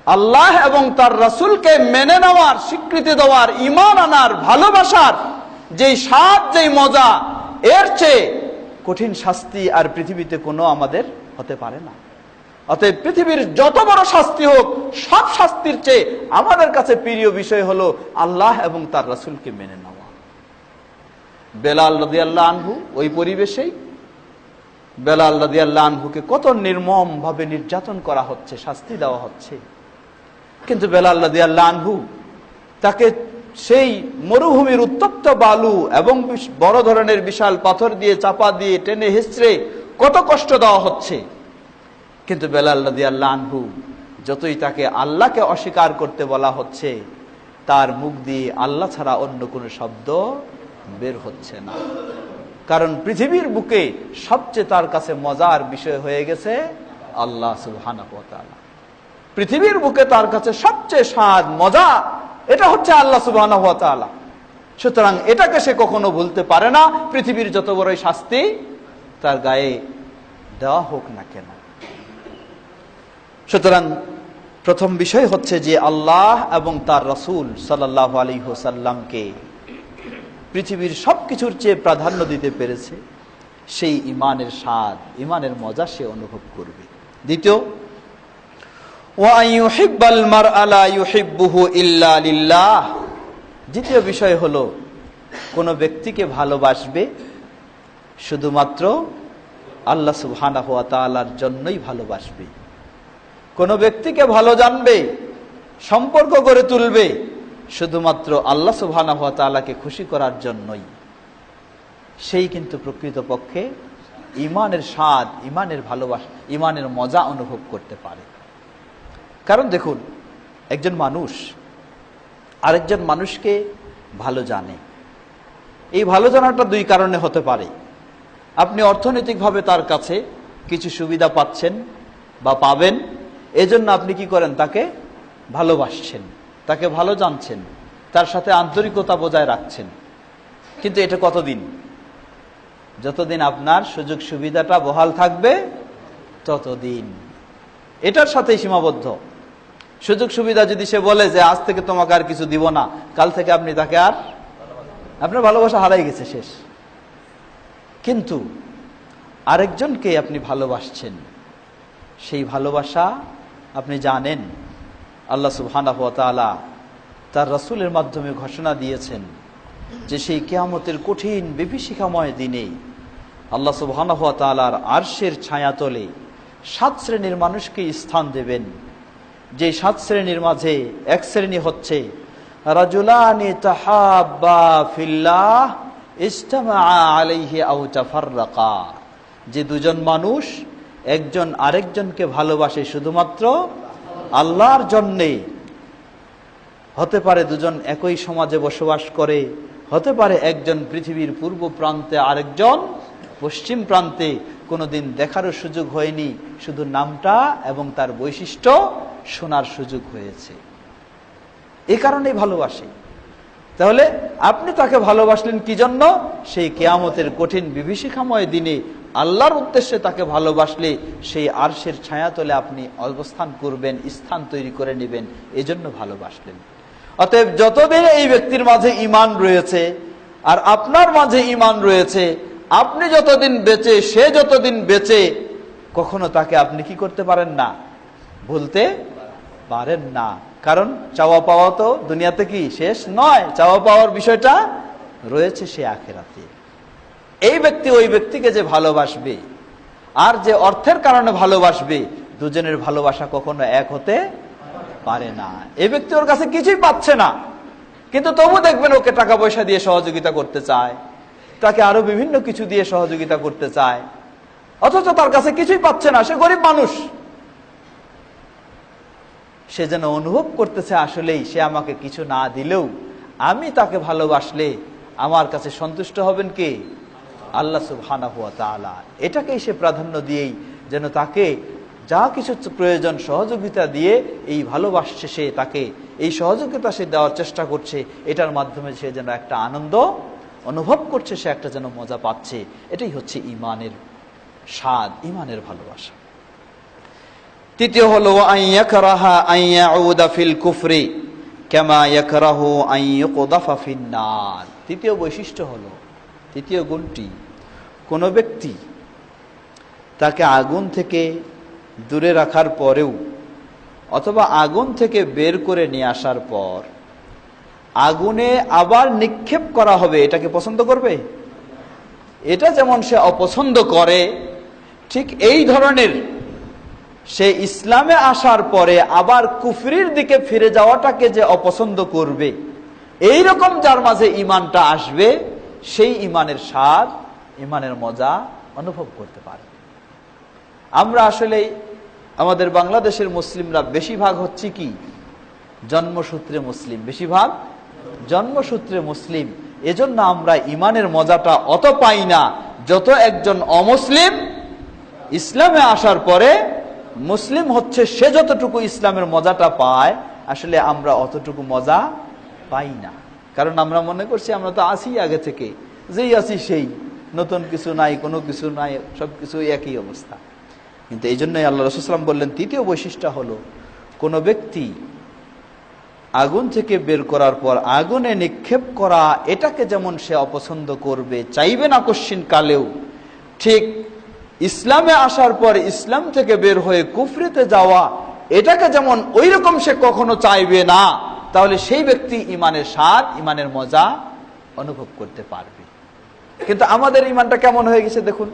আল্লাহ এবং তার রাসূলকে মেনে নেওয়ার, স্বীকৃতি দেওয়ার, ঈমান আনার, ভালোবাসার যেই স্বাদ, যেই মজা, এর চেয়ে কঠিন শাস্তি আর পৃথিবীতে কোনো আমাদের হতে পারে না। অতএব পৃথিবীর যত বড় শাস্তি হোক, সব শাস্তির চেয়ে আমাদের কাছে প্রিয় বিষয় হলো আল্লাহ এবং তার রাসূলকে মেনে নেওয়া। বেলাল রাদিয়াল্লাহু আনহু ওই পরিবেশেই, বেলাল রাদিয়াল্লাহু আনহুকে কত নির্মম ভাবে নির্যাতন করা হচ্ছে, শাস্তি দেওয়া হচ্ছে। কিন্তু বেলাল রাদিয়াল্লাহু আনহু, তাকে সেই মরুভূমির উত্তপ্ত বালু এবং বড় ধরনের বিশাল পাথর দিয়ে চাপা দিয়ে টেনে হিঁচড়ে কত কষ্ট দেওয়া হচ্ছে, কিন্তু বেলাল রাদিয়াল্লাহু আনহু যতই তাকে আল্লাহকে অস্বীকার করতে বলা হচ্ছে, তার মুখ দিয়ে আল্লাহ ছাড়া অন্য কোনো শব্দ বের হচ্ছে না। কারণ পৃথিবীর বুকে সবচেয়ে তার কাছে মজার বিষয় হয়ে গেছে আল্লাহ সুবহানাহু ওয়া তাআলা। পৃথিবীর বুকে তার কাছে সবচেয়ে স্বাদ, মজা, এটা হচ্ছে আল্লাহ সুবহানাহু ওয়া তাআলা। সুতরাং এটাকে সে কখনো ভুলতে পারে না, পৃথিবীর যত বড়ই শাস্তি তার গায়ে দেওয়া হোক না কেন। সুতরাং প্রথম বিষয় হচ্ছে যে আল্লাহ এবং তার রাসূল সাল্লাল্লাহু আলাইহি ওয়াসাল্লামকে পৃথিবীর সবকিছুর চেয়ে প্রাধান্য দিতে পেরেছে, সেই ঈমানের স্বাদ, ঈমানের মজা সে অনুভব করবে। দ্বিতীয়, ওয়া ইউহিব্বাল মারআ লা ইউহিব্বুহু ইল্লা লিল্লাহ। দ্বিতীয় বিষয় হলো কোন ব্যক্তিকে ভালোবাসবে শুধুমাত্র আল্লাহ সুবহানাহু ওয়া তাআলার জন্যই ভালোবাসবে। কোন ব্যক্তিকে ভালো জানবে, সম্পর্ক গড়ে তুলবে শুধুমাত্র আল্লাহ সুবহানাহু ওয়া তাআলাকে খুশি করার জন্যই, সেই কিন্তু প্রকৃতপক্ষে ঈমানের স্বাদ, ঈমানের ভালোবাসা, ঈমানের মজা অনুভব করতে পারে। কারণ দেখুন, একজন মানুষ আরেকজন মানুষকে ভালো জানে। এই ভালো জানাটা দুই কারণে হতে পারে। আপনি অর্থনৈতিকভাবে তার কাছে কিছু সুবিধা পাচ্ছেন বা পাবেন, এজন্য আপনি কি করেন, তাকে ভালোবাসছেন, তাকে ভালো জানছেন, তার সাথে আন্তরিকতা বজায় রাখছেন। কিন্তু এটা কতদিন? যতদিন আপনার সুযোগ সুবিধাটা বহাল থাকবে ততদিন এটার সাথেই সীমাবদ্ধ। সুযোগ সুবিধা যদি সে বলে যে আজ থেকে তোমাকে আর কিছু দিব না, কাল থেকে আপনি তাকে আর, আপনার ভালোবাসা হারাই গেছে, শেষ। কিন্তু আরেকজনকে আপনি ভালোবাসছেন, সেই ভালোবাসা আপনি জানেন আল্লাহ সুবহানাহু ওয়া তাআলা তার রাসূলের মাধ্যমে ঘোষণা দিয়েছেন যে সেই কিয়ামতের কঠিন বিভীষিকাময় দিনে আল্লাহ সুবহানাহু ওয়া তাআলার আরশের ছায়াতলে 7 শ্রেণীর মানুষকে স্থান দেবেন। যে 7 শ্রেণীর মাঝে এক শ্রেণী হচ্ছে রাজুলানি তাহাব্বা ফিল্লাহ ইজতামাআ আলাইহি আও তাফাররাকা। যে দুজন মানুষ একজন আরেকজনকে ভালোবাসে শুধুমাত্র আল্লাহর জন্যে। হতে পারে দুজন একই সমাজে বসবাস করে, হতে পারে একজন পৃথিবীর পূর্ব প্রান্তে আরেকজন পশ্চিম প্রান্তে, কোনোদিন দেখারও সুযোগ হয়নি, শুধু নামটা এবং তার বৈশিষ্ট্য শোনার সুযোগ হয়েছে, এই কারণেই ভালোবাসে। তাহলে আপনি তাকে ভালোবাসলেন কি জন্য? সেই কিয়ামতের কঠিন বিভীষিকাময় দিনে আল্লাহর উদ্দেশ্যে তাকে ভালোবাসলে সেই আরশের ছায়াতলে আপনি অবস্থান করবেন, স্থান তৈরি করে নেবেন, এজন্য ভালোবাসলেন। অতএব যতদিন এই ব্যক্তির মাঝে ঈমান রয়েছে আর আপনার মাঝে ঈমান রয়েছে, আপনি যতদিন বেঁচে, সে যতদিন বেঁচে, কখনো তাকে আপনি কি করতে পারেন না, ভুলতে পারেন না। কারণ চাওয়া পাওয়া তো দুনিয়াতে কি শেষ নয়, চাওয়া পাওয়ার বিষয়টা রয়েছে সে আখিরাতে। এই ব্যক্তি ওই ব্যক্তিকে যে ভালোবাসবে আর যে অর্থের কারণে ভালোবাসবে, দুজনের ভালোবাসা কখনো এক হতে পারে না। এই ব্যক্তি ওর কাছে কিছুই পাচ্ছে না, কিন্তু তবু দেখবেন ওকে টাকা পয়সা দিয়ে সহযোগিতা করতে চায়, তাকে আরো বিভিন্ন কিছু দিয়ে সহযোগিতা করতে চায়, অথচ তার কাছে কিছুই পাচ্ছে না, সে গরিব মানুষ। সে যেন অনুভব করতেছে আসলেই সে আমাকে কিছু না দিলেও আমি তাকে ভালোবাসলে আমার কাছে সন্তুষ্ট হবেন কে? আল্লাহ সুবহানাহু ওয়া তাআলা। এটাকেই সে প্রাধান্য দিয়েই যেন তাকে যা কিছু প্রয়োজন সহযোগিতা দিয়ে এই ভালোবাসছে, সে তাকে এই সহযোগিতা সে দেওয়ার চেষ্টা করছে, এটার মাধ্যমে সে যেন একটা আনন্দ অনুভব করছে, সে একটা যেন মজা পাচ্ছে। এটাই হচ্ছে ঈমানের স্বাদ, ইমানের ভালোবাসা। তৃতীয় হলো আন ইয়াকরাহা আন ইয়াউদা ফিল কুফরি কামা ইয়াকরাহু আন ইউকদাফা ফিন নার। তৃতীয় বৈশিষ্ট্য হলো, তৃতীয় গুণটি, কোন ব্যক্তি তাকে আগুন থেকে দূরে রাখার পরেও অথবা আগুন থেকে বের করে নিয়ে আসার পর আগুনে আবার নিক্ষেপ করা হবে, এটাকে পছন্দ করবে? এটা যেমন সে অপছন্দ করে, ঠিক এই ধরনের সে ইসলামে আসার পরে আবার কুফরির দিকে ফিরে যাওয়াটাকে যে অপছন্দ করবে, এই রকম যার মাঝে ইমানটা আসবে, সেই ইমানের স্বাদ, ইমানের মজা অনুভব করতে পারে। আমরা আসলে আমাদের বাংলাদেশের মুসলিমরা বেশিরভাগ হচ্ছে কি, জন্মসূত্রে মুসলিম, বেশিরভাগ জন্মসূত্রে মুসলিম। এজন্য আমরা ইমানের মজাটা অত পাই না যত একজন অমুসলিম ইসলামে আসার পরে মুসলিম হচ্ছে সে যতটুকু ইসলামের মজাটা পায়, আসলে আমরা অতটুকু মজা পাই না। কারণ আমরা মনে করছি আমরা তো আছি আগে থেকে, যেই আছি সেই, নতুন কিছু নাই, কোনো কিছু নাই, সবকিছু একই অবস্থা। কিন্তু এই জন্যই আল্লাহ রাসূল সাল্লাল্লাহু আলাইহি ওয়াসাল্লাম বললেন, তৃতীয় বৈশিষ্ট্য হলো, কোনো ব্যক্তি আগুন থেকে বের করার পর আগুনে নিক্ষেপ করা, এটাকে যেমন সে অপছন্দ করবে, চাইবে না কশ্চিন কালেও, ঠিক ইসলামে আসার পর ইসলাম থেকে বের হয়ে কুফরিতে যাওয়া, এটাকে যেমন ওই রকম সে কখনো চাইবে না, তাহলে সেই ব্যক্তি ইমানের স্বাদ, ইমানের মজা অনুভব করতে পারবে। কিন্তু আমাদের ইমানটা কেমন হয়ে গেছে দেখুন।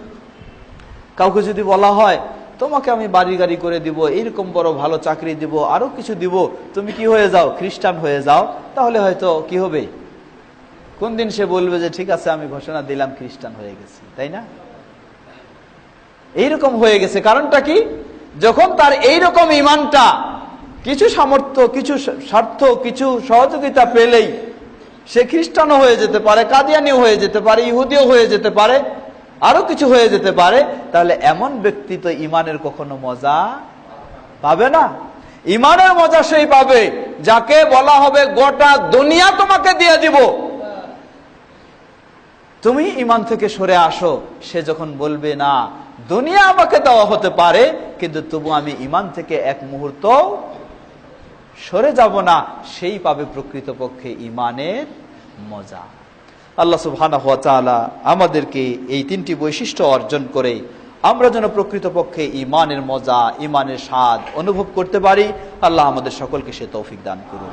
কাউকে যদি বলা হয় তোমাকে আমি বাড়ি গাড়ি করে দিব, এইরকম বড় ভালো চাকরি দিব, আরো কিছু দিব, তুমি কি হয়ে যাও, খ্রিস্টান হয়ে যাও, তাহলে হয়তো কি হবে, কোন দিন সে বলবে যে ঠিক আছে আমি ঘোষণা দিলাম খ্রিস্টান হয়ে গেছি, তাই না? এইরকম হয়ে গেছে। কারণটা কি? যখন তার এইরকম ইমানটা কিছু সামর্থ্য, কিছু স্বার্থ, কিছু সহযোগিতা পেলেই সে খ্রিস্টানও হয়ে যেতে পারে, কাদিয়ানিও হয়ে যেতে পারে, ইহুদিও হয়ে যেতে পারে, আরো কিছু হয়ে যেতে পারে, তাহলে এমন ব্যক্তি তো ইমানের কখনো মজা পাবে না। ইমানের মজা সেই পাবে যাকে বলা হবে গোটা দুনিয়া তোমাকে দিয়ে দিব, তুমি ইমান থেকে সরে আসো। সে যখন বলবে না, দুনিয়া আমাকে দেওয়া হতে পারে, কিন্তু তবু আমি ইমান থেকে এক মুহূর্ত সরে যাব না, সেই পাবে প্রকৃতপক্ষে ইমানের মজা। আল্লাহ সুবহানাহু ওয়া তাআলা আমাদেরকে এই তিনটি বৈশিষ্ট্য অর্জন করে আমরা যেন প্রকৃতপক্ষে ইমানের মজা, ইমানের স্বাদ অনুভব করতে পারি, আল্লাহ আমাদের সকলকে সে তৌফিক দান করুন।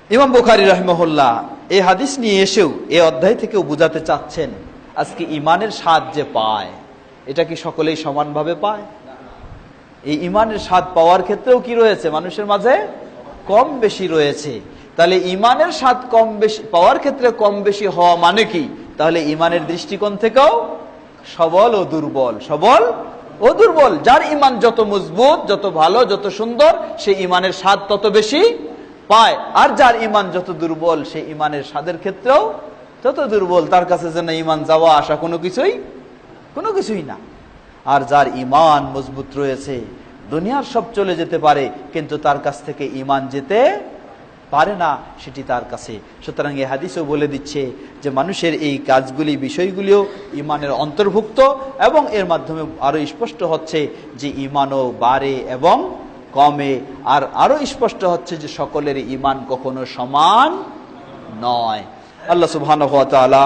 ইমাম বুখারী রাহিমাহুল্লাহ এই হাদিস নিয়ে এসেও এই অধ্যায় থেকেও বুঝাতে চাচ্ছেন, আজকে ইমানের স্বাদ যে পায়, এটা কি সকলেই সমানভাবে পায়? এই ইমানের স্বাদ পাওয়ার ক্ষেত্রেও কি রয়েছে, মানুষের মাঝে কম বেশি রয়েছে। তাহলে ইমানের স্বাদ কম বেশি পাওয়ার ক্ষেত্রে কম বেশি হওয়া মানে কি? তাহলে ইমানের দৃষ্টিকোণ থেকেও সবল ও দুর্বল, সবল ও দুর্বল। যার ইমান যত মজবুত, যত ভালো, যত সুন্দর, সে ইমানের স্বাদ তত বেশি পায়। আর যার ইমান যত দুর্বল, সে ইমানের স্বাদের ক্ষেত্রেও তত দুর্বল। তার কাছে যেন ইমান যাওয়া আসা কোনো কিছুই না। আর যার ইমান মজবুত রয়েছে, দুনিয়ার সব চলে যেতে পারে, কিন্তু তার কাছ থেকে ইমান যেতে পারে না, সেটি তার কাছে। সুতরাং এই হাদিসও বলে দিচ্ছে যে মানুষের এই কাজগুলি, বিষয়গুলিও ইমানের অন্তর্ভুক্ত, এবং এর মাধ্যমে আরো স্পষ্ট হচ্ছে যে ইমানও বাড়ে এবং কমে। আর আরো স্পষ্ট হচ্ছে যে সকলের ইমান কখনো সমান নয়। আল্লাহ সুবহানাহু ওয়া তাআলা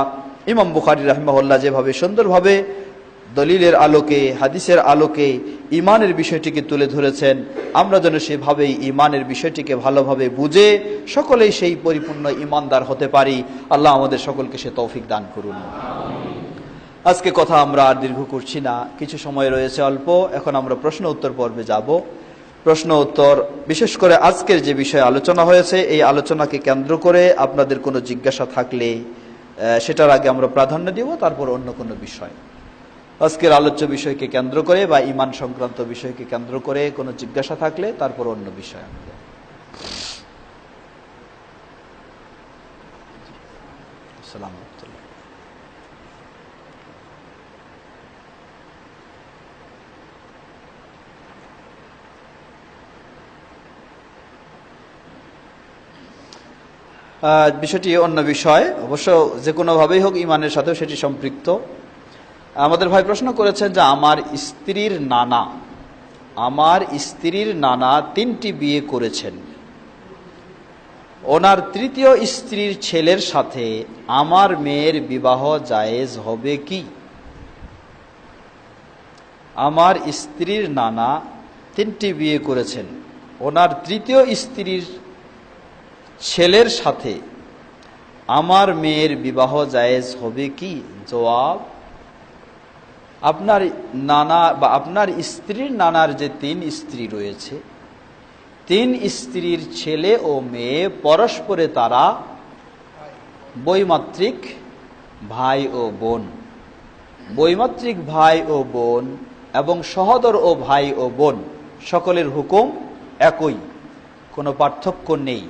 ইমাম বুখারী রাহিমাহুল্লাহ যেভাবে সুন্দরভাবে দলিলের আলোকে, হাদিসের আলোকে ইমানের বিষয়টিকে তুলে ধরেছেন, আমরা যেন সেভাবেই ইমানের বিষয়টিকে ভালোভাবে বুঝে সকলেই সেই পরিপূর্ণ ইমানদার হতে পারি। আল্লাহ আমাদের সকলকে সে তৌফিক দান করুন। আজকে কথা আমরা আর দীর্ঘ করছি না, কিছু সময় রয়েছে অল্প। এখন আমরা প্রশ্ন উত্তর পর্বে যাব। প্রশ্ন উত্তর, বিশেষ করে আজকের যে বিষয়ে আলোচনা হয়েছে, এই আলোচনাকে কেন্দ্র করে আপনাদের কোনো জিজ্ঞাসা থাকলে সেটার আগে আমরা প্রাধান্য দিব, তারপর অন্য কোনো বিষয়। আজকের আলোচ্য বিষয়কে কেন্দ্র করে বা ইমান সংক্রান্ত বিষয়কে কেন্দ্র করে কোনো জিজ্ঞাসা থাকলে তারপর অন্য বিষয়। আসসালামু আলাইকুম। বিষয়টি অন্য বিষয়, অবশ্য যে কোনোভাবেই হোক ইমানের সাথেও সেটি সম্পৃক্ত। আমাদের ভাই প্রশ্ন করেছেন যে আমার স্ত্রীর নানা 3টি বিয়ে করেছেন, ওনার তৃতীয় স্ত্রীর ছেলের সাথে আমার মেয়ের বিবাহ জায়েজ হবে কি? আমার স্ত্রীর নানা 3টি বিয়ে করেছেন, ওনার তৃতীয় স্ত্রীর ছেলের সাথে আমার মেয়ের বিবাহ জায়েজ হবে কি? জবাব, আপনার নানা বা আপনার স্ত্রীর নানার যে 3 স্ত্রী রয়েছে, 3 স্ত্রীর ছেলে ও মেয়ে পরস্পরে তারা বৈমাত্রিক ভাই ও বোন। বৈমাত্রিক ভাই ও বোন এবং সহোদর ও ভাই ও বোন সকলের হুকুম একই, কোনো পার্থক্য নেই।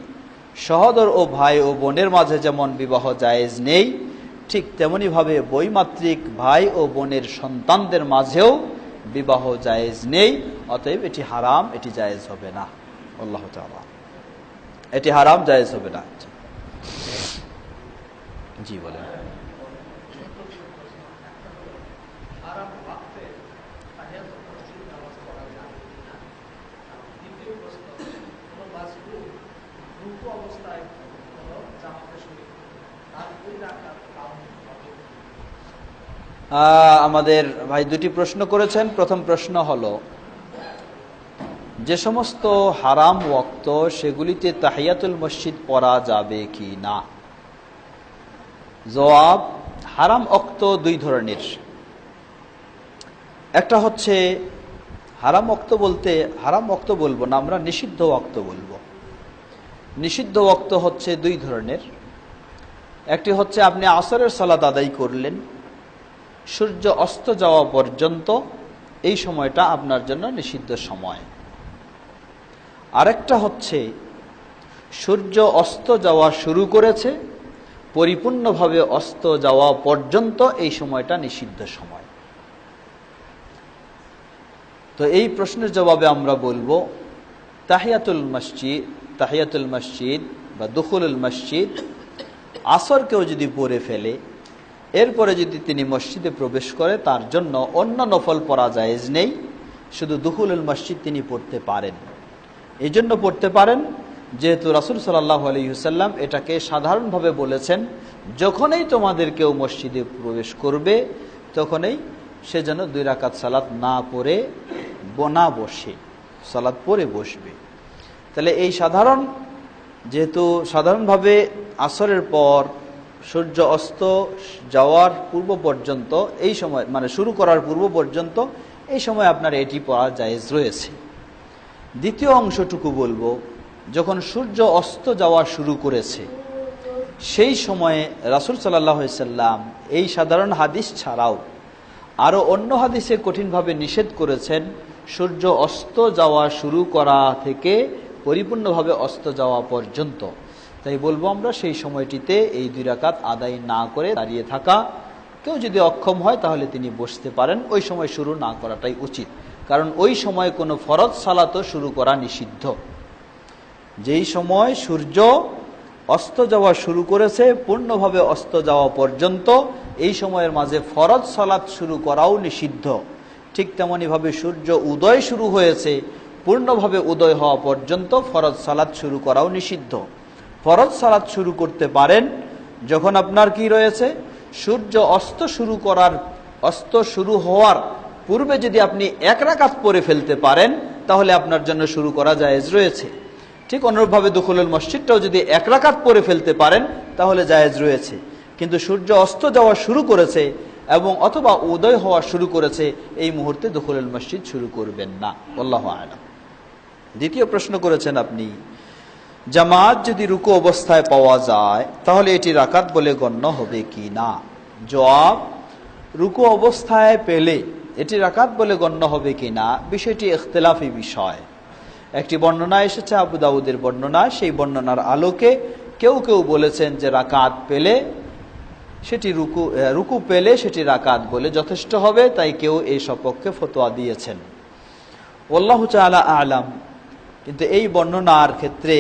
সহোদর ও ভাই ও বোনের মাঝে যেমন বিবাহ জায়েজ নেই, ঠিক তেমনিভাবে বৈমাত্রিক ভাই ও বোনের সন্তানদের মাঝেও বিবাহ জায়েজ নেই। অতএব এটি হারাম, এটি জায়েজ হবে না। আল্লাহ তাআলা, এটি হারাম, জায়েজ হবে না। জি বলেন। আমাদের ভাই 2টি প্রশ্ন করেছেন। প্রথম প্রশ্ন হলো, যে সমস্ত হারাম ওয়াক্ত সেগুলিতে তাহিয়াতুল মসজিদ পড়া যাবে কি না? জবাব, হারাম ওয়াক্ত 2 ধরনের। একটা হচ্ছে হারাম ওয়াক্ত বলতে, হারাম ওয়াক্ত বলবো না, আমরা নিষিদ্ধ ওয়াক্ত বলবো। নিষিদ্ধ ওয়াক্ত হচ্ছে 2 ধরনের। একটি হচ্ছে আপনি আসরের সালাত আদায় করলেন, সূর্য অস্ত যাওয়া পর্যন্ত এই সময়টা আপনার জন্য নিষিদ্ধ সময়। আরেকটা হচ্ছে সূর্য অস্ত যাওয়া শুরু করেছে, পরিপূর্ণভাবে অস্ত যাওয়া পর্যন্ত এই সময়টা নিষিদ্ধ সময়। তো এই প্রশ্নের জবাবে আমরা বলবো, তাহিয়াতুল মসজিদ বা দুখুলুল মসজিদ আসর কেউ যদি পড়ে ফেলে, এরপরে যদি তিনি মসজিদে প্রবেশ করে, তার জন্য অন্য নফল পড়া জায়েজ নেই, শুধু দুখুলুল মসজিদ তিনি পড়তে পারেন। এই জন্য পড়তে পারেন যেহেতু রাসূল সাল্লাল্লাহু আলাইহি ওয়াসাল্লাম এটাকে সাধারণভাবে বলেছেন, যখনই তোমাদের কেউ মসজিদে প্রবেশ করবে তখনই সে যেন 2 রাকাত সালাত না পড়ে না বসে, সালাত পড়ে বসবে। তাহলে এই যেহেতু সাধারণভাবে আসরের পর সূর্য অস্ত যাওয়ার পূর্ব পর্যন্ত, এই সময় মানে শুরু করার পূর্ব পর্যন্ত এই সময় আপনার এটি পড়া জায়েজ রয়েছে। দ্বিতীয় অংশটুকু বলবো, যখন সূর্য অস্ত যাওয়া শুরু করেছে সেই সময়ে রাসূল সাল্লাল্লাহু আলাইহি সাল্লাম এই সাধারণ হাদিস ছাড়াও আরও অন্য হাদিসে কঠিনভাবে নিষেধ করেছেন সূর্য অস্ত যাওয়া শুরু করা থেকে পরিপূর্ণভাবে অস্ত যাওয়া পর্যন্ত। তাই বলবো আমরা সেই সময়টিতে এই 2 রাকাত আদায় না করে দাঁড়িয়ে থাকা, কেউ যদি অক্ষম হয় তাহলে তিনি বসতে পারেন, ওই সময় শুরু না করাটাই উচিত। কারণ ওই সময় কোনো ফরজ সালাতও শুরু করা নিষিদ্ধ। যেই সময় সূর্য অস্ত যাওয়া শুরু করেছে পূর্ণভাবে অস্ত যাওয়া পর্যন্ত, এই সময়ের মাঝে ফরজ সালাত শুরু করাও নিষিদ্ধ। ঠিক তেমনিভাবে সূর্য উদয় শুরু হয়েছে, পূর্ণভাবে উদয় হওয়া পর্যন্ত ফরজ সালাত শুরু করাও নিষিদ্ধ। ফরজ সালাত শুরু করতে পারেন যখন আপনার কি রয়েছে, সূর্য অস্ত শুরু হওয়ার পূর্বে যদি আপনি 1 রাকাত পড়ে ফেলতে পারেন তাহলে আপনার জন্য শুরু করা জায়েজ রয়েছে। ঠিক অনুরূপভাবে দুখুলুল মসজিদটাও যদি 1 রাকাত পড়ে ফেলতে পারেন তাহলে জায়েজ রয়েছে। কিন্তু সূর্য অস্ত যাওয়া শুরু করেছে এবং অথবা উদয় হওয়া শুরু করেছে, এই মুহূর্তে দুখুলুল মসজিদ শুরু করবেন না। আল্লাহু আ'লাম। দ্বিতীয় প্রশ্ন করেছেন আপনি, জামাত যদি রুকু অবস্থায় পাওয়া যায় তাহলে এটি রাকাত বলে গণ্য হবে কি না? জবাব, রুকু অবস্থায় পেলে এটি রাকাত বলে গণ্য হবে কি না বিষয়টি ইখতিলাফি বিষয়। একটি বর্ণনা এসেছে আবু দাউদের বর্ণনা, সেই বর্ণনার আলোকে কেউ কেউ বলেছেন যে রাকাত পেলে সেটি রুকু পেলে সেটি রাকাত বলে যথেষ্ট হবে, তাই কেউ এই সপক্ষে ফতোয়া দিয়েছেন। আল্লাহু তাআলা আ'লাম। কিন্তু এই বর্ণনার ক্ষেত্রে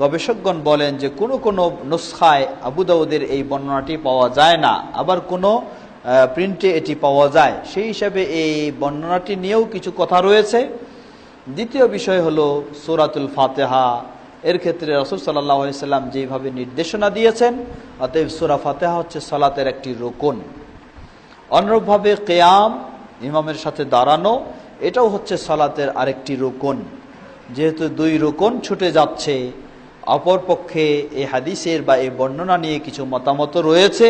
গবেষকগণ বলেন যে কোনো নুসখায় আবু দাউদের এই বর্ণনাটি পাওয়া যায় না, আবার কোনো প্রিন্টে এটি পাওয়া যায়। সেই হিসাবে এই বর্ণনাটি নিয়েও কিছু কথা রয়েছে। দ্বিতীয় বিষয় হলো সূরাতুল ফাতিহা, এর ক্ষেত্রে রাসূল সাল্লাল্লাহু আলাইহি সাল্লাম যেভাবে নির্দেশনা দিয়েছেন, অতএব সূরা ফাতিহা হচ্ছে সালাতের একটি রুকন। অনুরূপভাবে কিয়াম, ইমামের সাথে দাঁড়ানো, এটাও হচ্ছে সালাতের আরেকটি রুকন। যেহেতু দুই রুকন ছুটে যাচ্ছে, অপরপক্ষে এই হাদিসের বা এই বর্ণনা নিয়ে কিছু মতামত রয়েছে,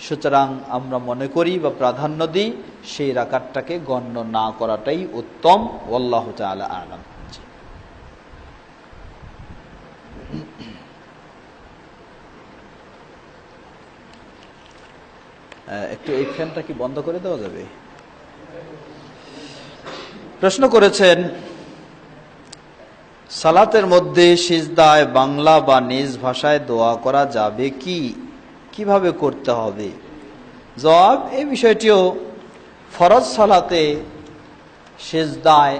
সুতরাং আমরা মনে করি বা প্রাধান্য দিই সেই রাকাতটাকে গণ্য না করাটাই উত্তম। আল্লাহু তাআলা আ'লাম। একটু এই ফ্যানটা কি বন্ধ করে দেওয়া যাবে? প্রশ্ন করেছেন, সালাতের মধ্যে সিজদায় বাংলা বা নিজ ভাষায় দোয়া করা যাবে কি, কিভাবে করতে হবে? জবাব, এই বিষয়টিও ফরজ সালাতে সিজদায়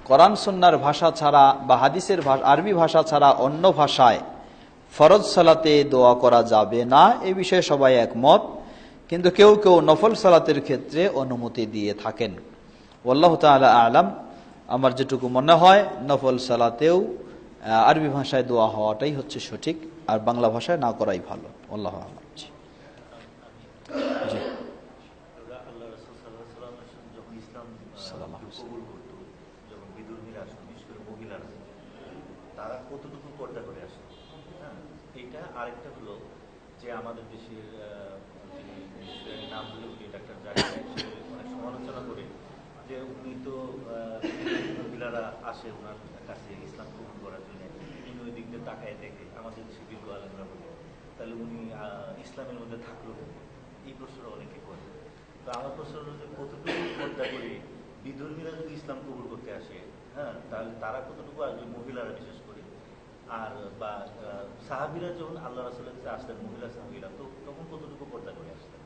কোরআন সুন্নাহর ভাষা ছাড়া বা হাদিসের আরবি ভাষা ছাড়া অন্য ভাষায় ফরজ সালাতে দোয়া করা যাবে না, এ বিষয়ে সবাই একমত। কিন্তু কেউ কেউ নফল সালাতের ক্ষেত্রে অনুমতি দিয়ে থাকেন। আল্লাহু তাআলা আ'লাম। আমার যেটুকু মনে হয়, নফল সালাতেও আরবি ভাষায় দোয়া হওয়াটাই হচ্ছে সঠিক, আর বাংলা ভাষায় না করাই ভালো। আল্লাহু আ'লাম। জি। আরেকটা হলো যে আমাদের দেশের নাম হলো ডাক্তার জাকির নায়েক, অনেক সমালোচনা করে যে উনি তো মহিলারা আসে ওনার কাছে ইসলাম কবুল করার জন্য, উনি ওই দিক দিয়ে তাকায় দেখে আমাদের দেশে বিজ্ঞ আলেমরা বলে, তাহলে উনি ইসলামের মধ্যে থাকলো। এই প্রশ্নটা অনেকে করে। তো আমার প্রশ্ন হলো যে কতটুকু পর্দা করে বিধর্মীরা যদি ইসলাম কবুল করতে আসে, হ্যাঁ, তাহলে তারা কতটুকু আসবে, মহিলারা বিশেষ করে, আর বা সাহাবীরা যখন আল্লাহ রাসূলের কাছে আসতেন, মহিলা সাহাবীরা, তো তখন কতটুকু পর্দা করে আসতেন?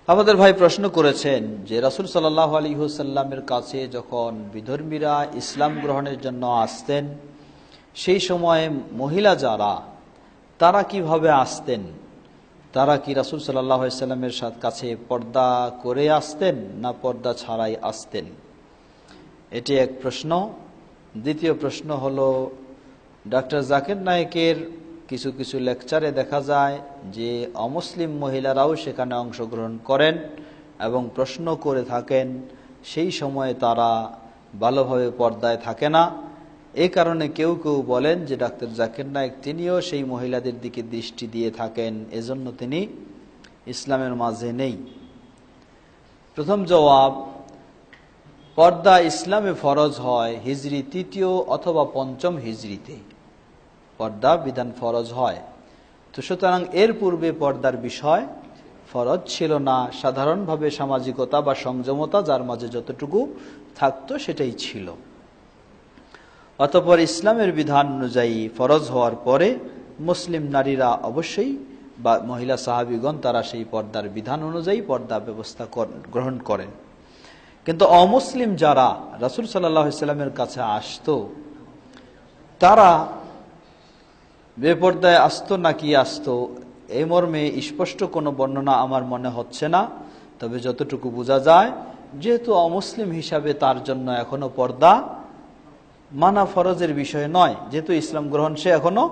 আমাদের ভাই প্রশ্ন করেছেন যে রাসূল সাল্লাল্লাহু আলাইহি ওয়াসাল্লামের কাছে যখন বিধর্মীরা ইসলাম গ্রহণের জন্য আসতেন, সেই সময় মহিলা যারা, তারা কিভাবে আসতেন? তারা কি রাসূল সাল্লাল্লাহু আলাইহি ওয়াসাল্লামের কাছে পর্দা করে আসতেন না পর্দা ছাড়াই আসতেন? এটি এক প্রশ্ন। দ্বিতীয় প্রশ্ন হলো, ডাক্তার জাকির নায়েকের কিছু কিছু লেকচারে দেখা যায় যে অমুসলিম মহিলারাও সেখানে অংশগ্রহণ করেন এবং প্রশ্ন করে থাকেন। সেই সময়ে তারা ভালোভাবে পর্দায় থাকে না। এই কারণে কেউ কেউ বলেন যে ডাক্তার জাকির নায়েক তিনিও সেই মহিলাদের দিকে দৃষ্টি দিয়ে থাকেন, এজন্য তিনি ইসলামের মাঝে নেই। প্রথম জবাব, পর্দা ইসলামে ফরজ হয় হিজরি ৩য় অথবা ৫ম হিজরিতে পর্দা বিধান ফরজ হয়। তো সুতরাং এর পূর্বে পর্দার বিষয় ফরজ ছিল না। সাধারণভাবে সামাজিকতা বা সংযমতা যার মাঝে যতটুকু থাকতো সেটাই ছিল। অতঃপর ইসলামের বিধান অনুযায়ী ফরজ হওয়ার পরে মুসলিম নারীরা অবশ্যই বা মহিলা সাহাবীগণ তারা সেই পর্দার বিধান অনুযায়ী পর্দা ব্যবস্থা গ্রহণ করেন। কিন্তু অমুসলিম যারা রাসূল সাল্লাল্লাহু আলাইহি ওয়াসাল্লামের কাছে আসতো, তারা বেপর্দায় আসতো নাকি আসতো, এই মর্মে স্পষ্ট কোনো বর্ণনা আমার মনে হচ্ছে না। তবে যতটুকু বোঝা যায়, যেহেতু অমুসলিম হিসাবে তার জন্য এখনো পর্দা মানা ফরজের বিষয় নয়, যেহেতু ইসলাম গ্রহণ সে এখনো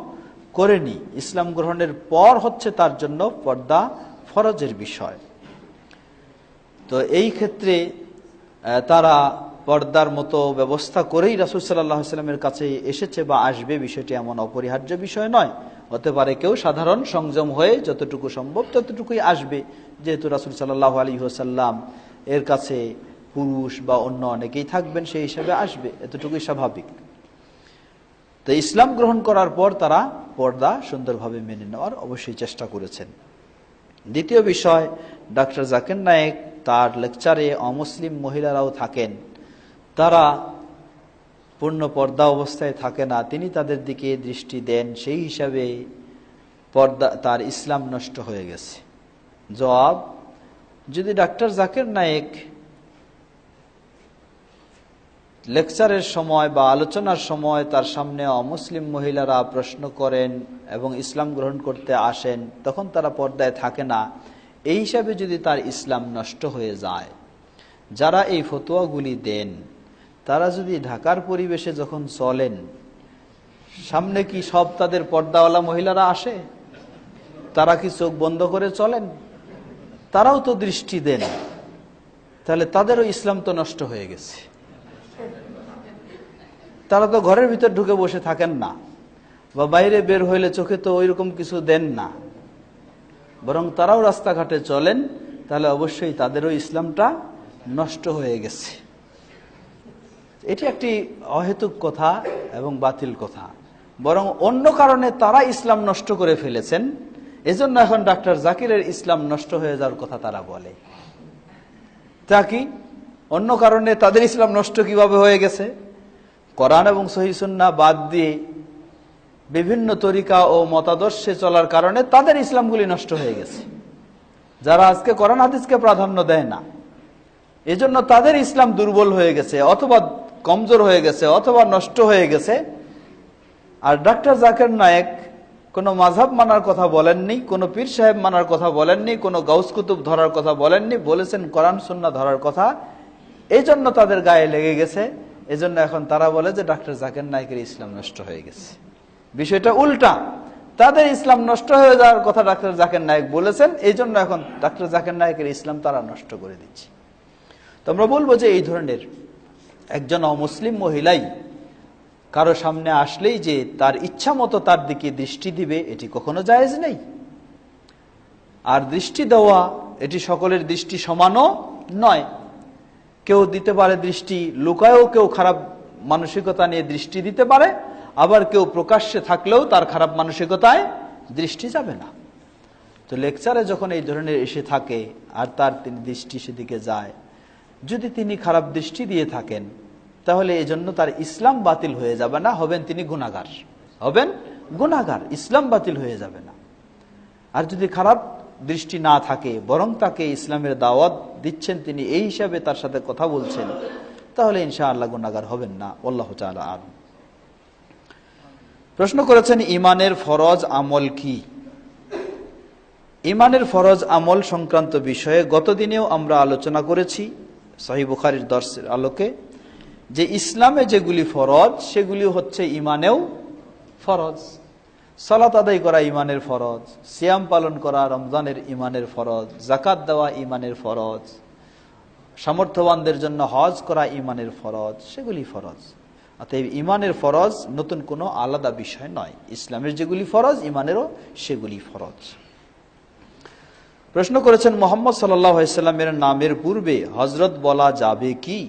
করেনি, ইসলাম গ্রহণের পর হচ্ছে তার জন্য পর্দা ফরজের বিষয়। তো এই ক্ষেত্রে তারা পর্দার মতো ব্যবস্থা করেই রাসূল সাল্লাল্লাহু আলাইহি ওয়াসাল্লামের কাছে এসেছে বা আসবে, বিষয়টি এমন অপরিহার্য বিষয় নয়। হতে পারে কেউ সাধারণ সংযম হয়ে যতটুকু সম্ভব ততটুকুই আসবে, যেহেতু রাসূল সাল্লাল্লাহু আলাইহি ওয়াসাল্লাম এর কাছে পুরুষ বা অন্য অনেকেই থাকবেন, সেই হিসাবে আসবে, এতটুকুই স্বাভাবিক। তো ইসলাম গ্রহণ করার পর তারা পর্দা সুন্দরভাবে মেনে নেওয়ার অবশ্যই চেষ্টা করেছেন। দ্বিতীয় বিষয়, ডাক্তার জাকির নায়েক তার লেকচারে অমুসলিম মহিলারাও থাকেন, তারা পূর্ণ পর্দা অবস্থায় থাকে না, তিনি তাদের দিকে দৃষ্টি দেন, সেই হিসাবে পর্দা তার ইসলাম নষ্ট হয়ে গেছে। জবাব, যদি ডাক্তার জাকির নায়েক লেকচারের সময় বা আলোচনার সময় তার সামনে অমুসলিম মহিলারা প্রশ্ন করেন এবং ইসলাম গ্রহণ করতে আসেন, তখন তারা পর্দায় থাকে না, এই হিসাবে যদি তার ইসলাম নষ্ট হয়ে যায়, যারা এই ফতোয়াগুলি দেন তারা যদি ঢাকার পরিবেশে যখন চলেন, সামনে কি সব তাদের পর্দাওয়ালা মহিলারা আসে? তারা কি চোখ বন্ধ করে চলেন? তারাও তো দৃষ্টি দেন, তাহলে তাদেরও ইসলাম তো নষ্ট হয়ে গেছে। তারা তো ঘরের ভিতর ঢুকে বসে থাকেন না, বা বাইরে বের হইলে চোখে তো ওইরকম কিছু দেন না, বরং তারাও রাস্তাঘাটে চলেন, তাহলে অবশ্যই তাদেরও ইসলামটা নষ্ট হয়ে গেছে। এটি একটি অহেতুক কথা এবং বাতিল কথা। বরং অন্য কারণে তারা ইসলাম নষ্ট করে ফেলেছেন, এজন্য এখন ডাক্তার জাকিরের ইসলাম নষ্ট হয়ে যাওয়ার কথা তারা বলে। তা কি অন্য কারণে তাদের ইসলাম নষ্ট কিভাবে হয়ে গেছে? কোরআন এবং সহিহ সুন্নাহ বাদ দিয়ে বিভিন্ন তরিকা ও মতাদর্শে চলার কারণে তাদের ইসলামগুলি নষ্ট হয়ে গেছে। যারা আজকে কোরআন হাদিসকে প্রাধান্য দেয় না, এজন্য তাদের ইসলাম দুর্বল হয়ে গেছে, অথবা কমজোর হয়ে গেছে, অথবা নষ্ট হয়ে গেছে। আর ডাক্তার জাকির নায়েক কোনো মাযহাব মানার কথা বলেননি, কোনো পীর সাহেব মানার কথা বলেননি, কোনো গাউস কুতুব ধরার কথা বলেননি, বলেছেন কোরআন সুন্নাহ ধরার কথা। এই জন্য তাদের গায়ে লেগে গেছে। এজন্য এখন তারা বলে যে ডাক্তার জাকির নায়েকের ইসলাম নষ্ট হয়ে গেছে। বিষয়টা উল্টা, তাদের ইসলাম নষ্ট হয়ে যাওয়ার কথা ডাক্তার জাকির নায়েক বলেছেন, এই জন্য এখন ডাক্তার জাকির নায়েকের ইসলাম তারা নষ্ট করে দিচ্ছে। তো আমরা বলবো যে এই ধরনের একজন অমুসলিম মহিলাই কারো সামনে আসলেই যে তার ইচ্ছা মতো তার দিকে দৃষ্টি দিবে, এটি কখনো জায়েজ নেই। আর দৃষ্টি দেওয়া এটি সকলের দৃষ্টি সমানও নয়। কেউ দিতে পারে দৃষ্টি, লুকায়ও কেউ খারাপ মানসিকতা নিয়ে দৃষ্টি দিতে পারে, আবার কেউ প্রকাশ্যে থাকলেও তার খারাপ মানসিকতায় দৃষ্টি যাবে না। তো লেকচারে যখন এই ধরনের এসে থাকে আর তার তিনি দৃষ্টি সেদিকে যায়, যদি তিনি খারাপ দৃষ্টি দিয়ে থাকেন, তাহলে এই জন্য তার ইসলাম বাতিল হয়ে যাবে না, হবেন তিনি গুনাহগার, হবেন গুনাহগার, ইসলাম বাতিল হয়ে যাবে না। আর যদি খারাপ দৃষ্টি না থাকে, বরং তাকে ইসলামের দাওয়াত দিচ্ছেন তিনি, এই হিসাবে তার সাথে কথা বলছেন, তাহলে ইনশাআল্লাহ গুনাহগার হবেন না। আল্লাহু তাআলা আলাম। প্রশ্ন করেছেন ঈমানের ফরজ আমল কি? ঈমানের ফরজ আমল সংক্রান্ত বিষয়ে গতদিনেও আমরা আলোচনা করেছি সহিহ বুখারীর দর্শের আলোকে, যে ইসলামে যেগুলি ফরজ সেগুলি হচ্ছে ঈমানেও ফরজ। সালাত আদায় করা ঈমানের ফরজ, সিয়াম পালন করা রমজানের ঈমানের ফরজ, যাকাত দেওয়া ঈমানের ফরজ, সামর্থ্যবানদের জন্য হজ করা ঈমানের ফরজ, সেগুলি ফরজ। অতএব ঈমানের ফরজ নতুন কোনো আলাদা বিষয় নয়। ইসলামের যেগুলি ফরজ, ঈমানেরও সেগুলি ফরজ। প্রশ্ন করেছেন মুহাম্মদ সাল্লাল্লাহু আলাইহি ওয়াসাল্লামের নামের পূর্বে হযরত বলা যাবে কি?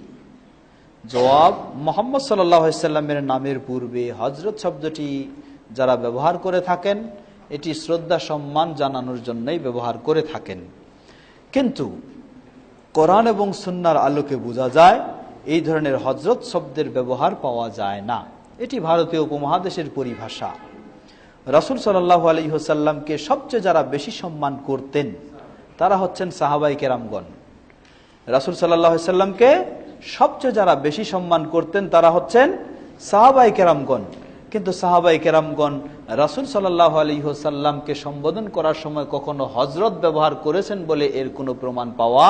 জবাব, মুহাম্মদ সাল্লাল্লাহু আলাইহি ওয়াসাল্লামের নামের পূর্বে হযরত শব্দটি যারা ব্যবহার করে থাকেন, এটি শ্রদ্ধা সম্মান জানানোর জন্যই ব্যবহার করে থাকেন। কিন্তু কোরআন এবং সুন্নাহর আলোকে বোঝা যায় এই ধরনের হযরত শব্দের ব্যবহার পাওয়া যায় না। এটি ভারতীয় উপমহাদেশের পরিভাষা। রাসূল সাল্লাল্লাহু আলাইহি ওয়াসাল্লামকে সবচেয়ে যারা বেশি সম্মান করতেন তারা হচ্ছেন সাহাবায়ে কেরামগণ। রাসূল সাল্লাল্লাহু আলাইহি ওয়াসাল্লামকে সবচেয়ে যারা বেশি সম্মান করতেন তারা হচ্ছেন সাহাবায়ে কেরামগণ। কিন্তু সাহাবায়ে কেরামগণ রাসূল সাল্লাল্লাহু আলাইহি ওয়াসাল্লামকে সম্বোধন করার সময় কখনো হযরত ব্যবহার করেছেন বলে এর কোনো প্রমাণ পাওয়া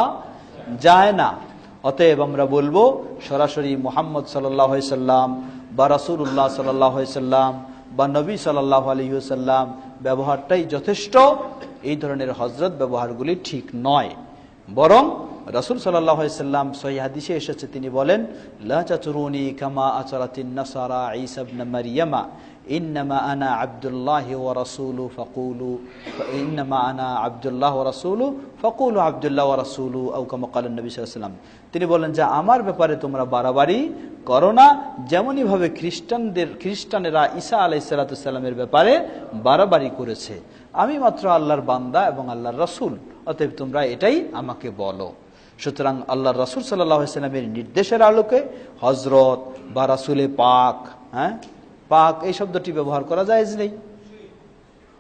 যায় না। অতএব আমরা বলবো সরাসরি মুহাম্মদ সাল্লাল্লাহু আলাইহি ওয়াসাল্লাম বা রাসূলুল্লাহ সাল্লাল্লাহু আলাইহি ওয়াসাল্লাম বা নবী সাল্লাল্লাহু আলাইহি ওয়াসাল্লাম ব্যবহারটাই যথেষ্ট। এই ধরনের হযরত ব্যবহারগুলি ঠিক নয়। বরং রাসূল সাল্লাল্লাহু আলাইহি ওয়াসাল্লাম সহিহ হাদিসে এসেছে, তিনি বলেন, লা তাতুরুনি কামা আতারাতিন নাসারা ঈসা ইবনে মারইয়ামা ইন্নামা আনা আব্দুল্লাহি ওয়া রাসূলু ফাকুলু ইন্নামা আনা আব্দুল্লাহ ওয়া রাসূলু ফাকুলু আব্দুল্লাহ ওয়া রাসূলু আও কামা ক্বালা নবী সাল্লাল্লাহু আলাইহি ওয়াসাল্লাম। তিনি বলেন যে আমার ব্যাপারে তোমরা বাড়াবাড়ি করো না, যেমনই ভাবে খ্রিস্টানেরা ঈসা আলাইহিস সালাতু সালামের ব্যাপারে বাড়াবাড়ি করেছে। আমি মাত্র আল্লাহর বান্দা এবং আল্লাহর রাসূল, অতএব তোমরা এটাই আমাকে বলো। সুতরাং আল্লাহর রাসূল সাল্লাল্লাহু আলাইহি ওয়াসাল্লামের নির্দেশের আলোকে হযরত বা রাসূলে পাক, পাক এই শব্দটি ব্যবহার করা জায়েজ নেই।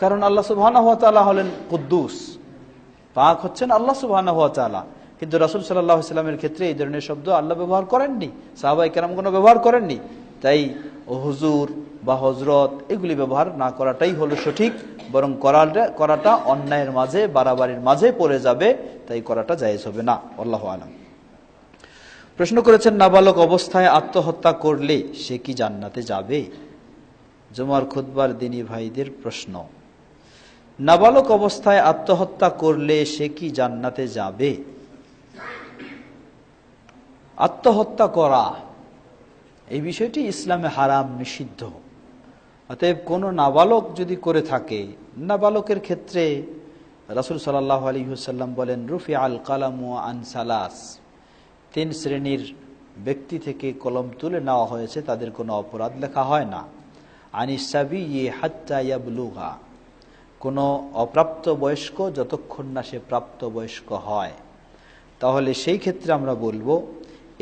কারণ আল্লাহ সুবহানাহু ওয়া তাআলা হলেন কুদ্দুস, পাক হচ্ছেন আল্লাহ সুবহানাহু ওয়া তাআলা। কিন্তু রাসূল সাল্লাল্লাহু আলাইহি ওয়াসাল্লামের ক্ষেত্রে এই ধরনের শব্দ আল্লাহ ব্যবহার করেননি, সাহাবায়ে কেরামগণ ব্যবহার করেননি। তাই হুজুর বা হযরত এগুলি ব্যবহার না করাটাই হলো সঠিক। বরং করাটা অন্যায়ের মাঝে, বাড়াবাড়ির মাঝে পড়ে যাবে, তাই করাটা জায়েজ হবে না। আল্লাহু আলাম। প্রশ্ন করেছেন, নাবালক অবস্থায় আত্মহত্যা করলে সে কি জান্নাতে যাবে? জুমার খুতবার দিনী ভাইদের প্রশ্ন। নাবালক অবস্থায় আত্মহত্যা করলে সে কি জান্নাতে যাবে? আত্মহত্যা করা এই বিষয়টি ইসলামে হারাম, নিষিদ্ধ। অতএব কোন নাবালক যদি করে থাকে, নাবালকের ক্ষেত্রে রাসূল সাল্লাল্লাহু আলাইহি ওয়াসাল্লাম বলেন, রুফি আল কালামু আন সালাস, 3 শ্রেণীর ব্যক্তি থেকে কলম তুলে নেওয়া হয়েছে, তাদের কোনো অপরাধ লেখা হয় না। আনিস সাবিয়্যি হাত্তা ইয়াবলুগা, কোনো অপ্রাপ্ত বয়স্ক যতক্ষণ না সে প্রাপ্ত বয়স্ক হয়। তাহলে সেই ক্ষেত্রে আমরা বলবো,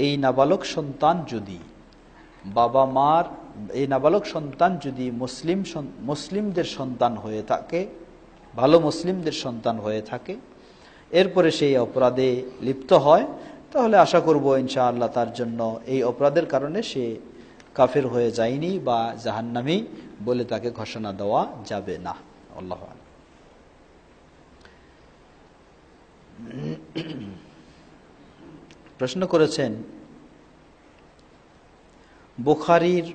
এই নাবালক সন্তান যদি মুসলিমদের সন্তান হয়ে থাকে, ভালো মুসলিমদের সন্তান হয়ে থাকে, এরপরে সেই অপরাধে লিপ্ত হয়, তাহলে আশা করব ইনশাআল্লাহ তার জন্য এই অপরাধের কারণে সে কাফের হয়ে যায়নি বা জাহান্নামী বলে তাকে ঘোষণা দেওয়া যাবে না। আল্লাহু আ'লাম। প্রশ্ন করেছেন, বুখারীর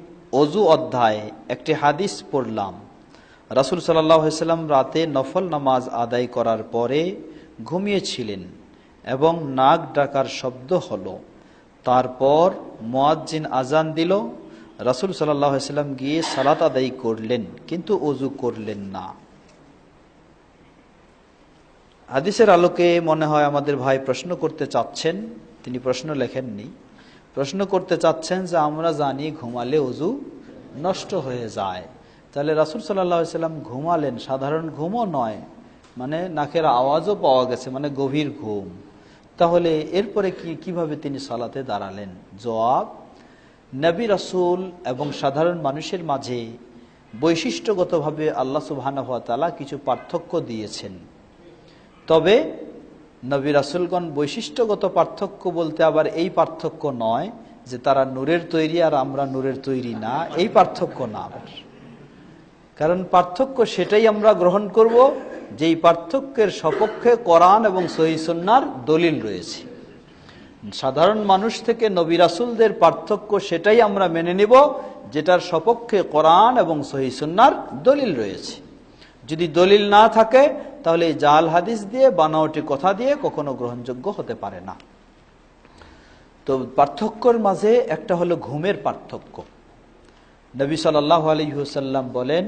ওযু অধ্যায়ে একটি হাদিস পড়লাম, রাসূল সাল্লাল্লাহু আলাইহি ওয়াসাল্লাম রাতে নফল নামাজ আদায় করার পরে ঘুমিয়েছিলেন এবং নাক ডাকার শব্দ হলো, তারপর মুয়াজ্জিন আজান দিল, রাসূল সাল্লাল্লাহু আলাইহি ওয়াসাল্লাম গিয়ে সালাত আদায় করলেন কিন্তু ওযু করলেন না। হাদিসের আলোকে মনে হয় আমাদের ভাই প্রশ্ন করতে চাচ্ছেন, তিনি প্রশ্ন লেখেননি, প্রশ্ন করতে চাচ্ছেন যে আমরা জানি ঘুমালে ওযু নষ্ট হয়ে যায়, তাহলে রাসূল সাল্লাল্লাহু আলাইহি ওয়াসাল্লাম ঘুমালেন, সাধারণ ঘুমও নয়, মানে নাকের আওয়াজও পাওয়া গেছে, মানে গভীর ঘুম, তাহলে এরপরে কিভাবে তিনি সালাতে দাঁড়ালেন? জবাব, নবী রাসূল এবং সাধারণ মানুষের মাঝে বৈশিষ্ট্যগতভাবে আল্লাহ সুবহানাহু ওয়া তাআলা কিছু পার্থক্য দিয়েছেন। তবে নবী রাসূলগণ বৈশিষ্ট্যগত পার্থক্য বলতে আবার এই পার্থক্য নয় যে তারা নূরের তৈরি আর আমরা নূরের তৈরি না, এই পার্থক্য না। কারণ পার্থক্য সেটাই আমরা গ্রহণ করব যেই পার্থক্যের সপক্ষে কোরআন এবং সহিহ সুন্নাহর দলিল রয়েছে। সাধারণ মানুষ থেকে নবী রাসূলদের পার্থক্য সেটাই আমরা মেনে নিব যেটার সপক্ষে কোরআন এবং সহিহ সুন্নাহর দলিল রয়েছে। যদি দলিল না থাকে তাহলে জাল হাদিস দিয়ে, বানাওয়াটি কথা দিয়ে কখনো গ্রহণযোগ্য হতে পারে না। তো পার্থক্যের মাঝে একটা হলো ঘুমের পার্থক্য। নবী সাল্লাল্লাহু আলাইহি ওয়াসাল্লাম বলেন,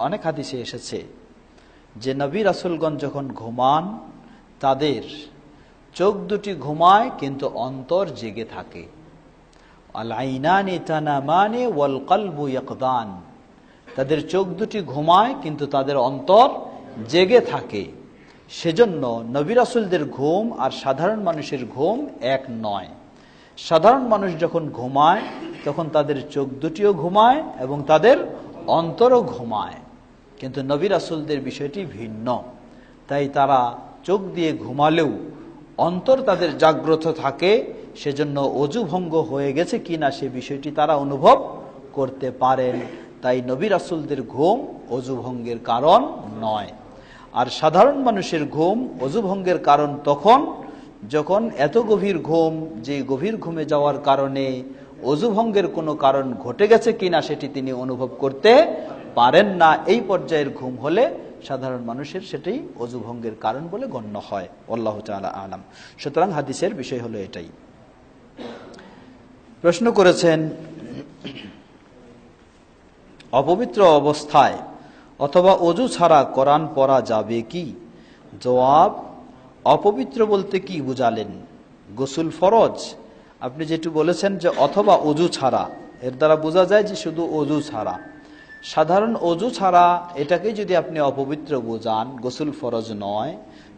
অনেক হাদিসে এসেছে যে নবী রাসূলগণ যখন ঘুমান তাদের চোখ দুটি ঘুমায় কিন্তু অন্তর জেগে থাকে। আল আইনানি তানামানি ওয়াল কলবু ইয়াকদান, তাদের চোখ দুটি ঘুমায় কিন্তু তাদের অন্তর জেগে থাকে। সেজন্য নবী রাসূলদের ঘুম আর সাধারণ মানুষের ঘুম এক নয়। সাধারণ মানুষ যখন ঘুমায় তখন তাদের চোখ দুটিও ঘুমায় এবং তাদের অন্তরও ঘুমায়, কিন্তু নবী রাসূলদের বিষয়টি ভিন্ন। তাই তারা চোখ দিয়ে ঘুমালেও অন্তর তাদের জাগ্রত থাকে, সেজন্য ওযু ভঙ্গ হয়ে গেছে কিনা সে বিষয়টি তারা অনুভব করতে পারেন। তাই নবী রাসূলদের ঘুম ওযু ভঙ্গের কারণ নয়। আর সাধারণ মানুষের ঘুম ওযু ভঙ্গের কারণ তখন যখন এত গভীর ঘুম যে গভীর ঘুমে যাওয়ার কারণে ওযু ভঙ্গের কোনো কারণ ঘটে গেছে কিনা সেটি তিনি অনুভব করতে পারেন না। এই পর্যায়ের ঘুম হলে সাধারণ মানুষের সেটাই ওযু ভঙ্গের কারণ বলে গণ্য হয়। আল্লাহু তাআলা আ'লাম। সুতরাং হাদিসের বিষয় হলো এটাই। প্রশ্ন করেছেন, অপবিত্র অবস্থায় অথবা ওযু ছাড়া কোরআন পড়া যাবে কি? জবাব, অপবিত্র বলতে কি বুঝালেন? গোসল ফরজ? আপনি যেটু বলেছেন যে অথবা ওযু ছাড়া, এর দ্বারা বোঝা যায় যে শুধু ওযু ছাড়া। সাধারণ ওযু ছাড়া এটাকে যদি আপনি অপবিত্র বোঝান, গোসল ফরজ নয়,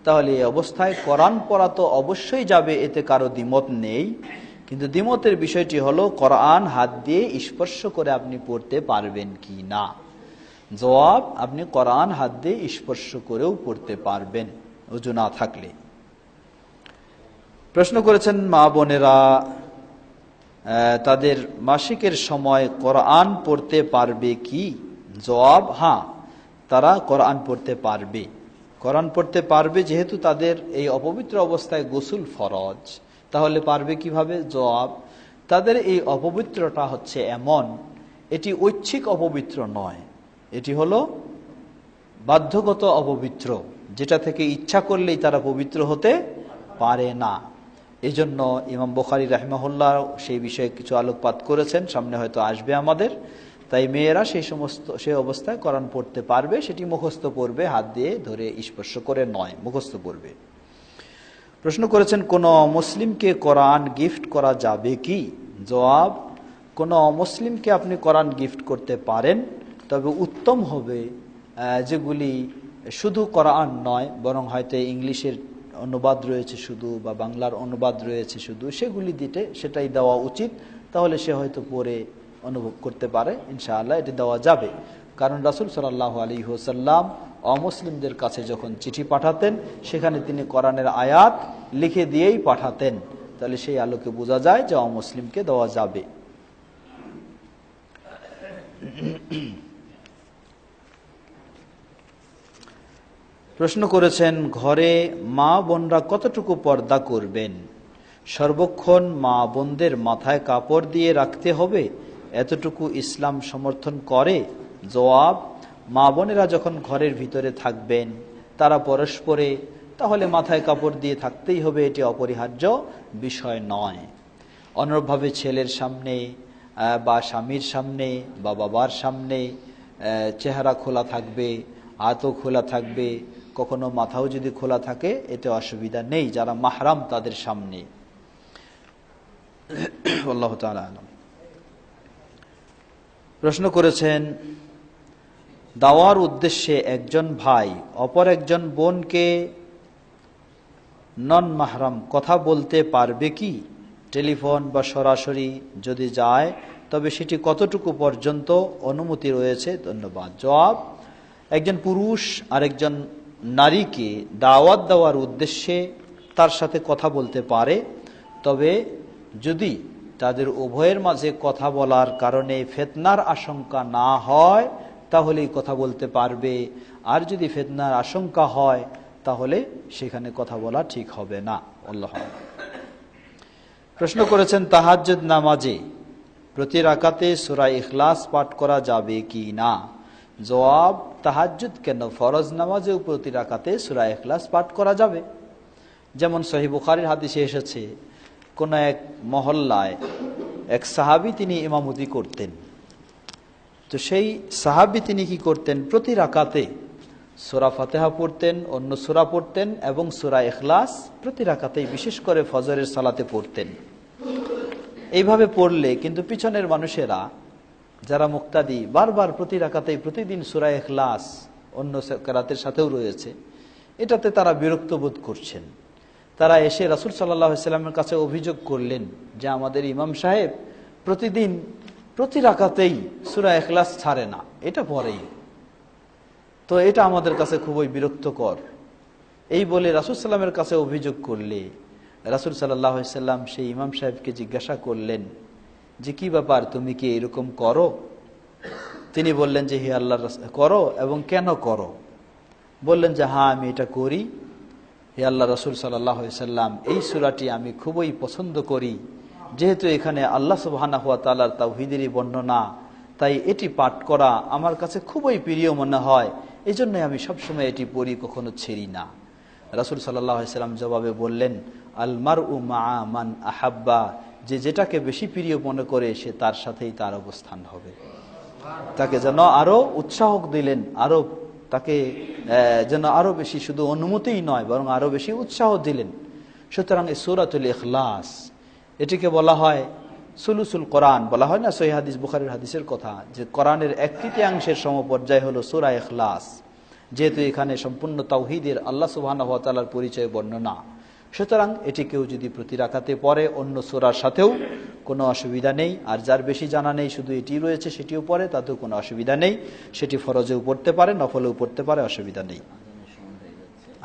তাহলে এই অবস্থায় কোরআন পড়া তো অবশ্যই যাবে, এতে কারো দ্বিমত নেই। কিন্তু দ্বিমতের বিষয়টি হলো কোরআন হাত দিয়ে স্পর্শ করে আপনি পড়তে পারবেন কি না। জবাব, আপনি কোরআন হাত দিয়ে স্পর্শ করেও পড়তে পারবেন ওযু না থাকলে। প্রশ্ন করেছেন, মা বোনেরা তাদের মাসিকের সময় কোরআন পড়তে পারবে কি? জবাব, হ্যাঁ, তারা কোরআন পড়তে পারবে। কোরআন পড়তে পারবে যেহেতু তাদের এই অপবিত্র অবস্থায় গোসল ফরজ, তাহলে পারবে কিভাবে? জবাব, তাদের এই অপবিত্রতা হচ্ছে এমন, এটি ঐচ্ছিক অপবিত্র নয়, এটি হলো বাধ্যগত অপবিত্র, যেটা থেকে ইচ্ছা করলেই তারা পবিত্র হতে পারে না। এজন্য ইমাম বুখারী রাহিমাহুল্লাহ সেই বিষয়ে কিছু আলোকপাত করেছেন, সামনে হয়তো আসবে আমাদের। তাই মেয়েরা সেই অবস্থায় কোরআন পড়তে পারবে, সেটি মুখস্থ পড়বে, হাত দিয়ে ধরে স্পর্শ করে নয়, মুখস্থ পড়বে। প্রশ্ন করেছেন, কোন মুসলিমকে কোরআন গিফট করা যাবে কি? জবাব, কোন মুসলিমকে আপনি কোরআন গিফট করতে পারেন, তবে উত্তম হবে যেগুলি শুধু কোরআন নয়, বরং হয়তো ইংলিশের অনুবাদ রয়েছে শুধু, বা বাংলার অনুবাদ রয়েছে শুধু, সেগুলি দিতে সেটাই দেওয়া উচিত। তাহলে সে হয়তো পড়ে অনুভব করতে পারে, ইনশাআল্লাহ এটি দেওয়া যাবে। কারণ রাসূল সাল্লাল্লাহু আলাইহি ওয়াসাল্লাম অমুসলিমদের কাছে যখন চিঠি পাঠাতেন, সেখানে তিনি কোরআনের আয়াত লিখে দিয়েই পাঠাতেন। তাহলে সেই আলোকে বোঝা যায় যে অমুসলিমকে দেওয়া যাবে। প্রশ্ন করেছেন, ঘরে মা বোনরা কতটুকু পর্দা করবেন? সর্বক্ষণ মা বোনদের মাথায় কাপড় দিয়ে রাখতে হবে, এতটুকু ইসলাম সমর্থন করে? জবাব, মা বোনেরা যখন ঘরের ভিতরে থাকবেন তারা পরস্পরে, তাহলে মাথায় কাপড় দিয়ে থাকতেই হবে, এটি অপরিহার্য বিষয় নয়। অনুরূপভাবে ছেলের সামনে বা স্বামীর সামনে বা বাবার সামনে চেহারা খোলা থাকবে, হাতও খোলা থাকবে, কখনো মাথাও যদি খোলা থাকে এতে অসুবিধা নেই, যারা মাহরাম তাদের সামনে। আল্লাহু তাআলা আলাম। প্রশ্ন করেছেন, দাওয়ার উদ্দেশ্যে একজন ভাই অপর একজন বোনকে নন মাহরাম কথা বলতে পারবে কি? টেলিফোন বা সরাসরি যদি যায় তবে সেটি কতটুকু পর্যন্ত অনুমতি রয়েছে? ধন্যবাদ। জবাব, একজন পুরুষ আরেকজন নারীকে দাওয়াত দেওয়ার উদ্দেশ্যে তার সাথে কথা বলতে পারে, তবে যদি তাদের উভয়ের মাঝে কথা বলার কারণে ফিতনার আশঙ্কা না হয় তাহলেই কথা বলতে পারবে। আর যদি ফিতনার আশঙ্কা হয় তাহলে সেখানে কথা বলা ঠিক হবে না। আল্লাহ। প্রশ্ন করেছেন, তাহাজ্জুদ নামাজে প্রতি রাকাতে সূরা ইখলাস পাঠ করা যাবে কি না? জবাব, তাহাজ্জুদ কেন, ফরজ নামাজেও প্রতি রাকাতে সূরা ইখলাস পাঠ করা যাবে। যেমন সহিহ বুখারীর হাদিসে এসেছে, কোন এক মহল্লায় এক সাহাবী তিনি ইমামতি করতেন। তো সেই সাহাবী তিনি কি করতেন? প্রতি রাকাতে সূরা ফাতিহা পড়তেন, অন্য সূরা পড়তেন এবং সূরা ইখলাস প্রতি রাকাতেই, বিশেষ করে ফজরের সালাতে পড়তেন। এইভাবে পড়লে কিন্তু পিছনের মানুষেরা যারা মুক্তাদি বারবার প্রতি রাকাতেই প্রতিদিন সূরা ইখলাস অন্য কেরাতের সাথেও রয়েছে, এটাতে তারা বিরক্ত বোধ করছেন। তারা এসে রাসূল সাল্লাল্লাহু আলাইহি ওয়াসাল্লামের কাছে অভিযোগ করলেন যে আমাদের ইমাম সাহেব প্রতিদিন প্রতি রাকাতেই সূরা ইখলাস ছাড়ে না, এটা পড়েই, তো এটা আমাদের কাছে খুবই বিরক্তকর। এই বলে রাসূল সাল্লামের কাছে অভিযোগ করলে রাসূল সাল্লাল্লাহু আলাইহি ওয়াসাল্লাম সেই ইমাম সাহেবকে জিজ্ঞাসা করলেন যে কি ব্যাপার, তুমি কি এরকম করো? তিনি বললেন যে হে আল্লাহর রাসূল, করো এবং কেন করো? বললেন যে হ্যাঁ, আমি এটা করি। হে আল্লাহ রাসূল সাল্লাল্লাহু আলাইহি ওয়াসাল্লাম, এই সূরাটি আমি খুবই পছন্দ করি, যেহেতু এখানে আল্লাহ সুবহানাহু ওয়া তাআলার তাওহীদেরই বর্ণনা, তাই এটি পাঠ করা আমার কাছে খুবই প্রিয় মনে হয়, এই জন্যই আমি সবসময় এটি পড়ি, কখনো ছেড়ি না। রাসূল সাল্লাল্লাহু আলাইহি ওয়াসাল্লাম জবাবে বললেন, আল মারউ মাআ মান আহাব্বা, যে যেটাকে বেশি প্রিয় মনে করে সে তার সাথেই তার অবস্থান হবে। তাকে যেন আরো উৎসাহ দিলেন, আরো তাকে যেন আরো বেশি, শুধু অনুমতিই নয় বরং আরো বেশি উৎসাহ দিলেন। সুতরাং এই সূরাতুল ইখলাস, এটিকে বলা হয় সুলুসুল কোরআন, বলা হয় না সহিহ হাদিস, বুখারীর হাদিসের কথা, যে কোরআনের 1/3 সমপর্যায় হলো সূরা ইখলাস, যেহেতু এখানে সম্পূর্ণ তাওহীদের আল্লাহ সুবহানাহু ওয়া তাআলার পরিচয় বর্ণনা। সুতরাং এটি কেউ যদি প্রতি রাকাতে পড়ে অন্য সূরার সাথেও কোনো অসুবিধা নেই, আর যার বেশি জানা নেই শুধু এটি রয়েছে সেটিও পড়ে, তাতেও কোনো অসুবিধা নেই। সেটি ফরজেও পড়তে পারে, নফলেও পড়তে পারে, অসুবিধা নেই।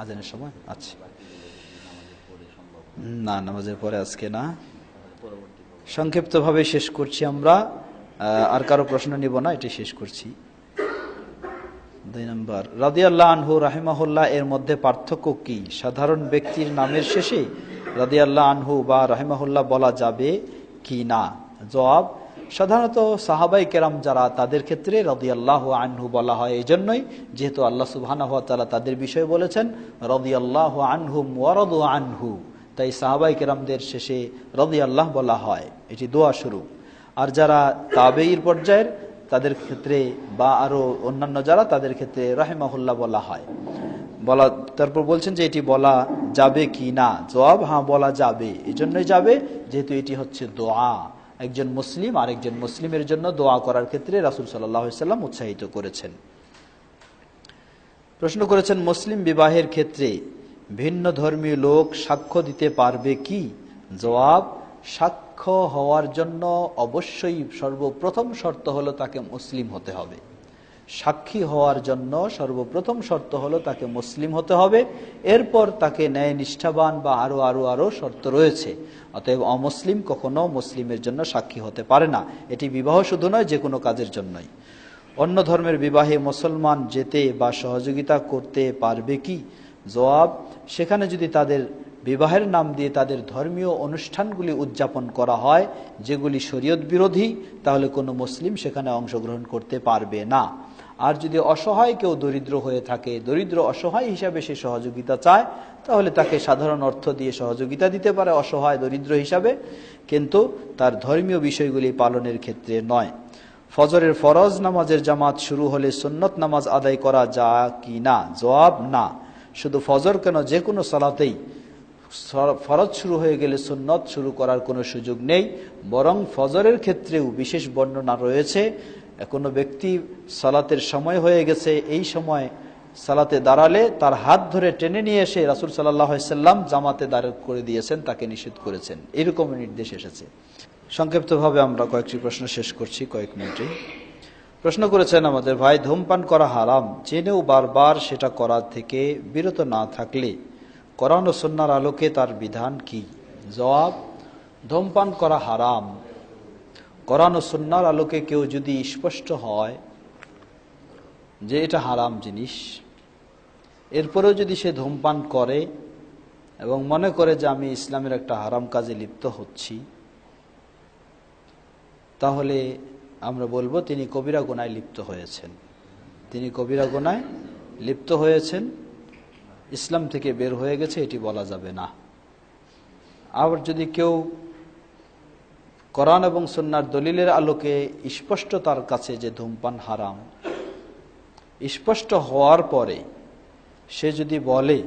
আজানের সময় আচ্ছা, না নামাজের পরে আজকে না, সংক্ষিপ্তভাবে শেষ করছি আমরা, আর কারো প্রশ্ন নিব না, এটি শেষ করছি। 2 নম্বর, রাদিয়াল্লাহু আনহু রাহিমাহুল্লাহ এর মধ্যে পার্থক্য কি? সাধারণ ব্যক্তির নামের শেষে রাদিয়াল্লাহু আনহু বা রাহিমাহুল্লাহ বলা যাবে কি না? জবাব, সাধারণত সাহাবাই কেরাম যারা, তাদের ক্ষেত্রে রাদিয়াল্লাহু আনহু বলা হয় এজন্যই যেহেতু আল্লাহ সুবহানাহু ওয়া তাআলা তাদের বিষয়ে বলেছেন রাদিয়াল্লাহু আনহুম ওয়া রাদু আনহু, তাই সাহাবাই কেরামদের শেষে রাদিয়াল্লাহ বলা হয়, এটি দোয়া শুরু। আর যারা তাবেঈর পর্যায়ের তাদের ক্ষেত্রে বা আরো অন্যান্য যারা, তাদের ক্ষেত্রে রাহিমাহুল্লাহ বলা হয়। তারপর বলছেন যে এটি বলা যাবে কি না? জবাব, হ্যাঁ বলা যাবে। এজন্যই যাবে যেহেতু এটি হচ্ছে দোয়া, একজন মুসলিম আরেকজন মুসলিমের জন্য দোয়া করার ক্ষেত্রে রাসূল সাল্লাল্লাহু আলাইহি ওয়াসাল্লাম উৎসাহিত করেছেন। প্রশ্ন করেছেন, মুসলিম বিবাহের ক্ষেত্রে ভিন্ন ধর্মীয় লোক সাক্ষ্য দিতে পারবে কি? জবাব, সাক্ষ্য হওয়ার জন্য অবশ্যই সর্বপ্রথম শর্ত হলো তাকে মুসলিম হতে হবে। সাক্ষী হওয়ার জন্য সর্বপ্রথম শর্ত হলো তাকে মুসলিম হতে হবে, এরপর তাকে ন্যায় নিষ্ঠাবান বা আরো শর্ত রয়েছে। অতএব অমুসলিম কখনো মুসলিমের জন্য সাক্ষী হতে পারে না। এটি বিবাহ শুধু নয়, যে কোনো কাজের জন্যই। অন্য ধর্মের বিবাহে মুসলমান যেতে বা সহযোগিতা করতে পারবে কি? জবাব, সেখানে যদি তাদের বিবাহের নাম দিয়ে তাদের ধর্মীয় অনুষ্ঠানগুলি উদযাপন করা হয় যেগুলি শরীয়ত বিরোধী, তাহলে কোনো মুসলিম সেখানে অংশগ্রহণ করতে পারবে না। আর যদি অসহায় কেউ দরিদ্র হয়ে থাকে, দরিদ্র অসহায় হিসাবে সে সহযোগিতা চায়, তাহলে তাকে সাধারণ অর্থ দিয়ে সহযোগিতা দিতে পারে অসহায় দরিদ্র হিসাবে, কিন্তু তার ধর্মীয় বিষয়গুলি পালনের ক্ষেত্রে নয়। ফজরের ফরজ নামাজের জামাত শুরু হলে সুন্নত নামাজ আদায় করা যায় কি না? জবাব, না। শুধু ফজর কেন, যে কোনো সালাতেই ফরজ শুরু হয়ে গেলে সুন্নত শুরু করার কোনো সুযোগ নেই। বরং ফজরের ক্ষেত্রেও বিশেষ বর্ণনা রয়েছে। কোনো ব্যক্তি সালাতের সময় হয়ে গেছে, এই সময় সালাতে দাঁড়ালে তার হাত ধরে টেনে নিয়ে এসে রাসূল সাল্লাল্লাহু আলাইহি সাল্লাম জামাতে দাঁড় করে দিয়েছেন, তাকে নিষেধ করেছেন, এরকম নির্দেশ এসেছে। সংক্ষিপ্তভাবে আমরা কয়েকটি প্রশ্ন শেষ করছি কয়েক মিনিটে। প্রশ্ন করেছেন আমাদের ভাই, ধূমপান করা হারাম জেনেও বারবার সেটা করা থেকে বিরত না থাকলে কোরআন ও সুন্নাহর আলোকে তার বিধান কি? জবাব, ধূমপান করা হারাম কোরআন ও সুন্নাহর আলোকে কেউ যদি স্পষ্ট হয় যে এটা হারাম জিনিস, এরপরেও যদি সে ধূমপান করে এবং মনে করে যে আমি ইসলামের একটা হারাম কাজে লিপ্ত হচ্ছি, তাহলে আমরা বলবো তিনি কবিরা গুনায় লিপ্ত হয়েছেন। তিনি কবিরা গুনায় লিপ্ত হয়েছেন, ইসলাম থেকে বের হয়ে গেছে, এটি বলা যাবে না। আবার যদি কেউ কোরআন এবং সুন্নাহর দলিলের আলোকে স্পষ্ট তার কাছে যে ধূমপান হারাম, স্পষ্ট হওয়ার পরে সে যদি বলে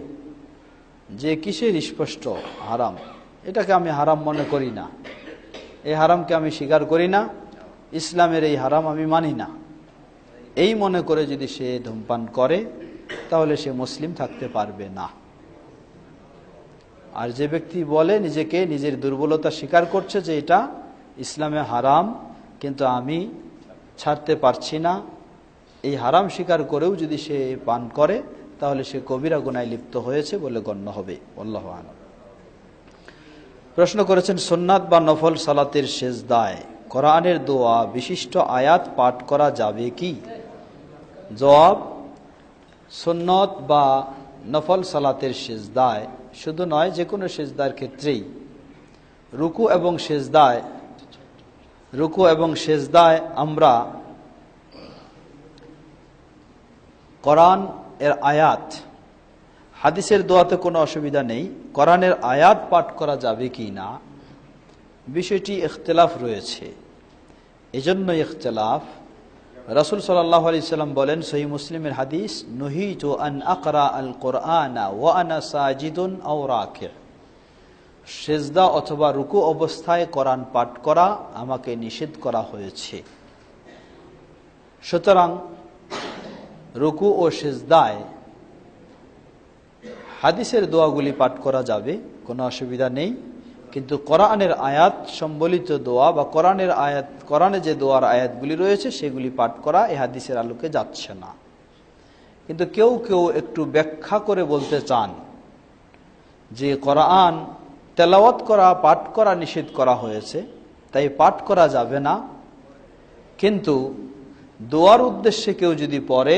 যে কিসের স্পষ্ট হারাম, এটাকে আমি হারাম মনে করি না, এই হারামকে আমি স্বীকার করি না, ইসলামের এই হারাম আমি মানি না, এই মনে করে যদি সে ধূমপান করে, তাহলে সে মুসলিম থাকতে পারবে না। আর যে ব্যক্তি বলে নিজেকে, নিজের দুর্বলতা স্বীকার করছে যে এটা ইসলামে হারাম কিন্তু আমি ছাড়তে পারছি না, এই হারাম স্বীকার করেও যদি সে পান করে, তাহলে সে কবিরা গুনায় লিপ্ত হয়েছে বলে গণ্য হবে। আল্লাহু আ'লাম। প্রশ্ন করেছেন, সুন্নাত বা নফল সালাতের সেজদায় কোরআনের দোয়া বিশিষ্ট আয়াত পাঠ করা যাবে কি? জবাব, সুন্নত বা নফল সালাতের সেজদায় শুধু নয়, যে কোনো সেজদার ক্ষেত্রেই রুকু এবং সেজদায় আমরা কোরআন এর আয়াত, হাদিসের দোয়াতে কোনো অসুবিধা নেই, কোরআনের আয়াত পাঠ করা যাবে কি না বিষয়টি ইখতিলাফ রয়েছে। এজন্য ইখতিলাফ, রাসূল সাল্লাল্লাহু আলাইহি সাল্লাম বলেন, সহিহ মুসলিমের হাদিস, নুহিতু আন আকরা আল কোরআনা ওয়া আনা সাজিদুন আও রাকি', সেজদা অথবা রুকু অবস্থায় কোরআন পাঠ করা আমাকে নিষেধ করা হয়েছে। সুতরাং রুকু ও সেজদায় হাদিসের দোয়াগুলি পাঠ করা যাবে, কোনো অসুবিধা নেই, কিন্তু কোরআনের আয়াত সম্বলিত দোয়া বা কোরআনে যে দোয়ার আয়াতগুলি রয়েছে সেগুলি পাঠ করা এই হাদিসের আলোকে যাচ্ছে না। কিন্তু কেউ কেউ একটু ব্যাখ্যা করে বলতে চান যে কোরআন তেলাওয়াত করা, পাঠ করা নিষেধ করা হয়েছে, তাই পাঠ করা যাবে না, কিন্তু দোয়ার উদ্দেশ্যে কেউ যদি পড়ে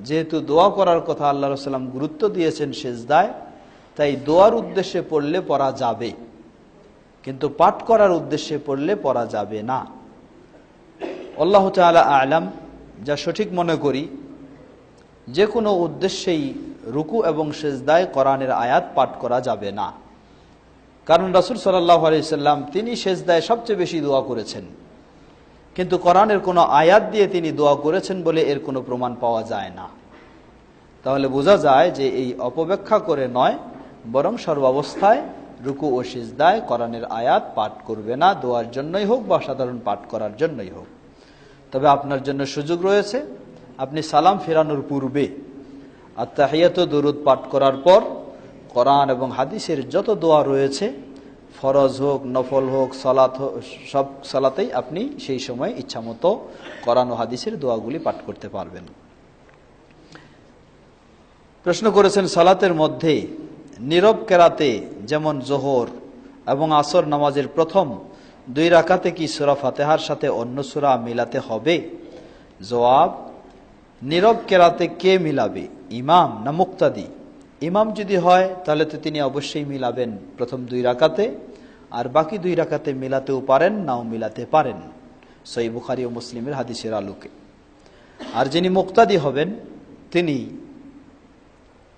যেহেতু দোয়া করার কথা আল্লাহ রাসূল সাল্লাল্লাহু আলাইহি ওয়াসাল্লাম গুরুত্ব দিয়েছেন সেজদায়, তাই দোয়ার উদ্দেশ্যে পড়লে পড়া যাবে, কিন্তু পাঠ করার উদ্দেশ্যে পড়লে পড়া যাবে না। আল্লাহু তাআলা আ'লাম, যা সঠিক মনে করি, যে কোনো উদ্দেশ্যেই রুকু এবং সেজদায় কোরআনের আয়াত পাঠ করা যাবে না। কারণ রাসূল সাল্লাল্লাহু আলাইহি সাল্লাম তিনি সেজদায় সবচেয়ে বেশি দোয়া করেছেন, কিন্তু কোরআনের কোনো আয়াত দিয়ে তিনি দোয়া করেছেন বলে এর কোনো প্রমাণ পাওয়া যায় না। তাহলে বোঝা যায় যে এই অপব্যাখ্যা করে নয়, বরং সর্বাবস্থায় রুকু ও সিজদায় কোরআনের আয়াত পাঠ করবে না, দোয়ার জন্যই হোক বা সাধারণ পাঠ করার জন্যই হোক। তবে আপনার জন্য সুযোগ রয়েছে, আপনি সালাম ফেরানোর পূর্বে আত্তাহিয়াতু দুরুদ পাঠ করার পর কোরআন এবং হাদিসের যত দোয়া রয়েছে, ফরজ হোক নফল হোক সালাত হোক, সব সালাতেই আপনি সেই সময় ইচ্ছামতো কোরআন ও হাদিসের দোয়াগুলি পাঠ করতে পারবেন। প্রশ্ন করেছেন সালাতের মধ্যে নীরব কেরাতে, যেমন জোহর এবং আসর নামাজের প্রথম 2 রাকাতে কি সূরা ফাতিহার সাথে অন্য সূরা মিলাতে হবে? জবাব, নীরব কেরাতে কে মিলাবে, ইমাম না মুক্তাদি? ইমাম যদি হয় তাহলে তো তিনি অবশ্যই মিলাবেন প্রথম 2 রাকাতে, আর বাকি 2 রাকাতে মিলাতেও পারেন, নাও মিলাতে পারেন, সহিহ বুখারী ও মুসলিমের হাদিসের আলোকে। আর যিনি মুক্তাদি হবেন তিনি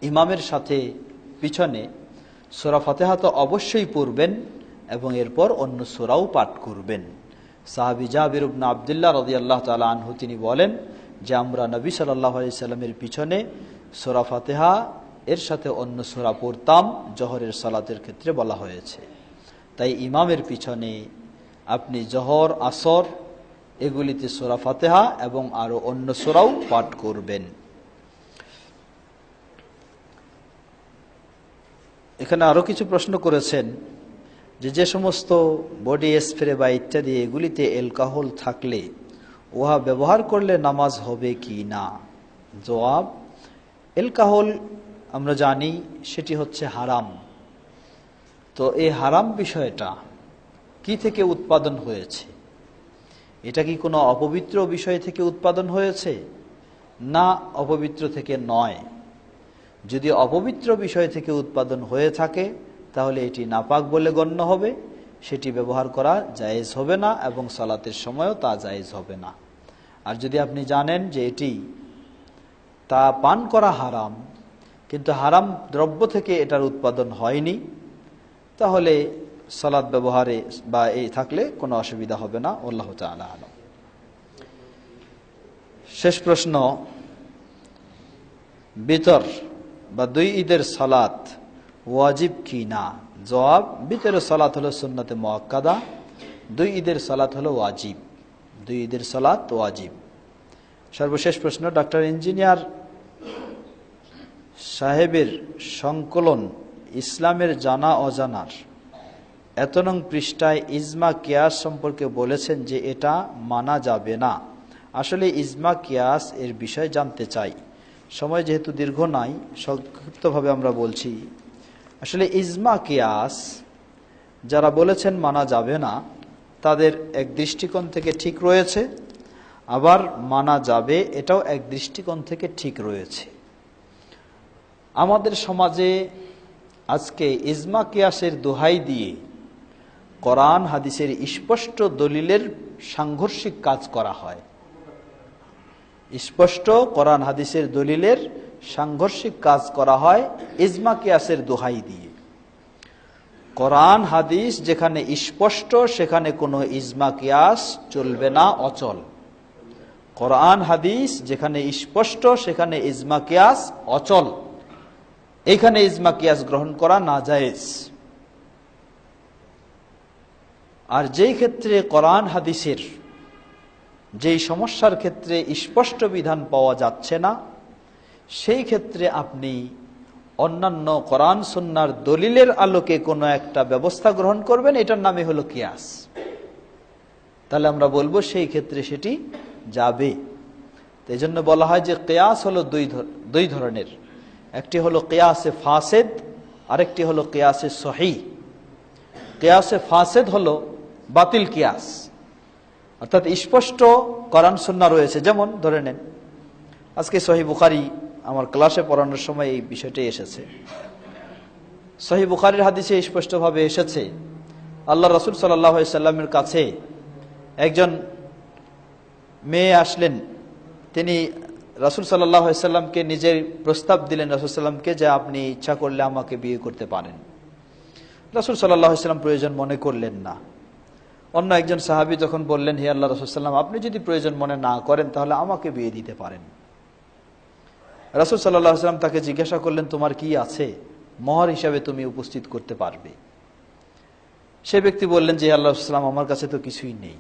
ইমামের সাথে পিছনে সূরা ফাতিহা তো অবশ্যই পড়বেন এবং এরপর অন্য সূরাও পাঠ করবেন। সাহাবী জাবির ইবনে আব্দুল্লাহ রাদিয়াল্লাহু তাআলা আনহু তিনি বলেন যে আমরা নবী সাল্লাল্লাহু আলাইহি সাল্লামের পিছনে সূরা ফাতিহা এর সাথে অন্য সূরা পড়তাম, জোহরের সালাতের ক্ষেত্রে বলা হয়েছে। তাই ইমামের পিছনে আপনি জোহর আসর এগুলিতে সূরা ফাতিহা এবং আরো অন্য সূরাও পাঠ করবেন। এখানে আরো কিছু প্রশ্ন করেছেন যে সমস্ত বডি স্প্রে বা ইত্যাদি এগুলিতে অ্যালকোহল থাকলে উহা ব্যবহার করলে নামাজ হবে কি না? জবাব, অ্যালকোহল আমরা জানি সেটি হচ্ছে হারাম। তো এই হারাম বিষয়টা কি থেকে উৎপাদন হয়েছে? এটা কি কোনো অপবিত্র বিষয় থেকে উৎপাদন হয়েছে? না, অপবিত্র থেকে নয়। যদি অপবিত্র বিষয় থেকে উৎপাদন হয়ে থাকে তাহলে এটি নাপাক বলে গণ্য হবে, সেটি ব্যবহার করা জায়েজ হবে না এবং সালাতের সময়ও তা জায়েজ হবে না। আর যদি আপনি জানেন যে এটি তা পান করা হারাম, কিন্তু হারাম দ্রব্য থেকে এটার উৎপাদন হয়নি, তাহলে সালাত ব্যবহারে বা এই থাকলে কোনো অসুবিধা হবে না। আল্লাহু তাআলা আলাম। শেষ প্রশ্ন, বিতর বা 2 ঈদের সালাত ওয়াজিব কি না? জবাব, বিতরের সালাত হলো সুন্নতে মুআক্কাদা, 2 ঈদের সালাত হলো ওয়াজিব। 2 ঈদের সালাত ওয়াজিব। সর্বশেষ প্রশ্ন, ডক্টর ইঞ্জিনিয়ার সাহেবের সংকলন ইসলামের জানা অজানার 1 নং পৃষ্ঠায় ইজমা কিয়াস সম্পর্কে বলেছেন যে এটা মানা যাবে না। আসলে ইজমা কিয়াস এর বিষয় জানতে চাই। সময় যেহেতু দীর্ঘ নাই, সংক্ষিপ্তভাবে আমরা বলছি। আসলে ইজমা কিয়াস যারা বলেছেন মানা যাবে না, তাদের এক দৃষ্টিকোণ থেকে ঠিক রয়েছে, আবার মানা যাবে এটাও এক দৃষ্টিকোণ থেকে ঠিক রয়েছে। আমাদের সমাজে আজকে ইজমা কিয়াসের দোহাই দিয়ে কোরআন হাদিসের স্পষ্ট দলিলের সাংঘর্ষিক কাজ করা হয়। স্পষ্ট কোরআন হাদিসের দলিলের সাংঘর্ষিক কাজ করা হয় ইজমা কিয়াসের দোহাই দিয়ে। কোরআন হাদিস যেখানে স্পষ্ট সেখানে কোনো ইজমা কিয়াস চলবে না, অচল। কোরআন হাদিস যেখানে স্পষ্ট সেখানে ইজমা কিয়াস অচল। এইখানে ইজমা কিয়াস গ্রহণ করা নাজায়েজ। আর যেই ক্ষেত্রে কোরআন হাদিসের যেই সমস্যার ক্ষেত্রে স্পষ্ট বিধান পাওয়া যাচ্ছে না, সেই ক্ষেত্রে আপনি অন্যান্য কোরআন সুন্নাহর দলিলের আলোকে কোনো একটা ব্যবস্থা গ্রহণ করবেন, এটার নামই হলো কিয়াস। তাহলে আমরা বলবো সেই ক্ষেত্রে সেটি যাবে। এই জন্য বলা হয় যে কিয়াস হলো দুই ধরনের, একটি হলো কিয়াসে ফাসেদ, আরেকটি হলো কিয়াসে সহিহ। কিয়াসে ফাসেদ হলো বাতিল কিয়াস, অর্থাৎ স্পষ্ট কোরআন সুন্নাহ রয়েছে। যেমন ধরে নেন আজকে সহিহ বুখারী আমার ক্লাসে পড়ানোর সময় এই বিষয়টি এসেছে। সহিহ বুখারীর হাদিসে স্পষ্টভাবে এসেছে, আল্লাহ রাসূল সাল্লাল্লাহু আলাইহি সাল্লামের কাছে একজন মেয়ে আসলেন। তিনি রাসূল সাল্লাল্লাহু আলাইহি সাল্লামকে নিজের প্রস্তাব দিলেন রাসূল সাল্লামকে, যে আপনি ইচ্ছা করলে আমাকে বিয়ে করতে পারেন। রাসূল সাল্লাল্লাহু আলাইহি সাল্লাম প্রয়োজন মনে করলেন না। অন্য একজন সাহাবী যখন বললেন, হে আল্লাহ রাসূল সাল্লাম, আপনি যদি প্রয়োজন মনে না করেন তাহলে আমাকে বিয়ে দিতে পারেন। রাসূল সাল্লাল্লাহু আলাইহি সাল্লাম তাকে জিজ্ঞাসা করলেন, তোমার কি আছে মোহর হিসাবে তুমি উপস্থিত করতে পারবে? সে ব্যক্তি বললেন যে, আল্লাহ রাসূল সাল্লাম, আমার কাছে তো কিছুই নেই।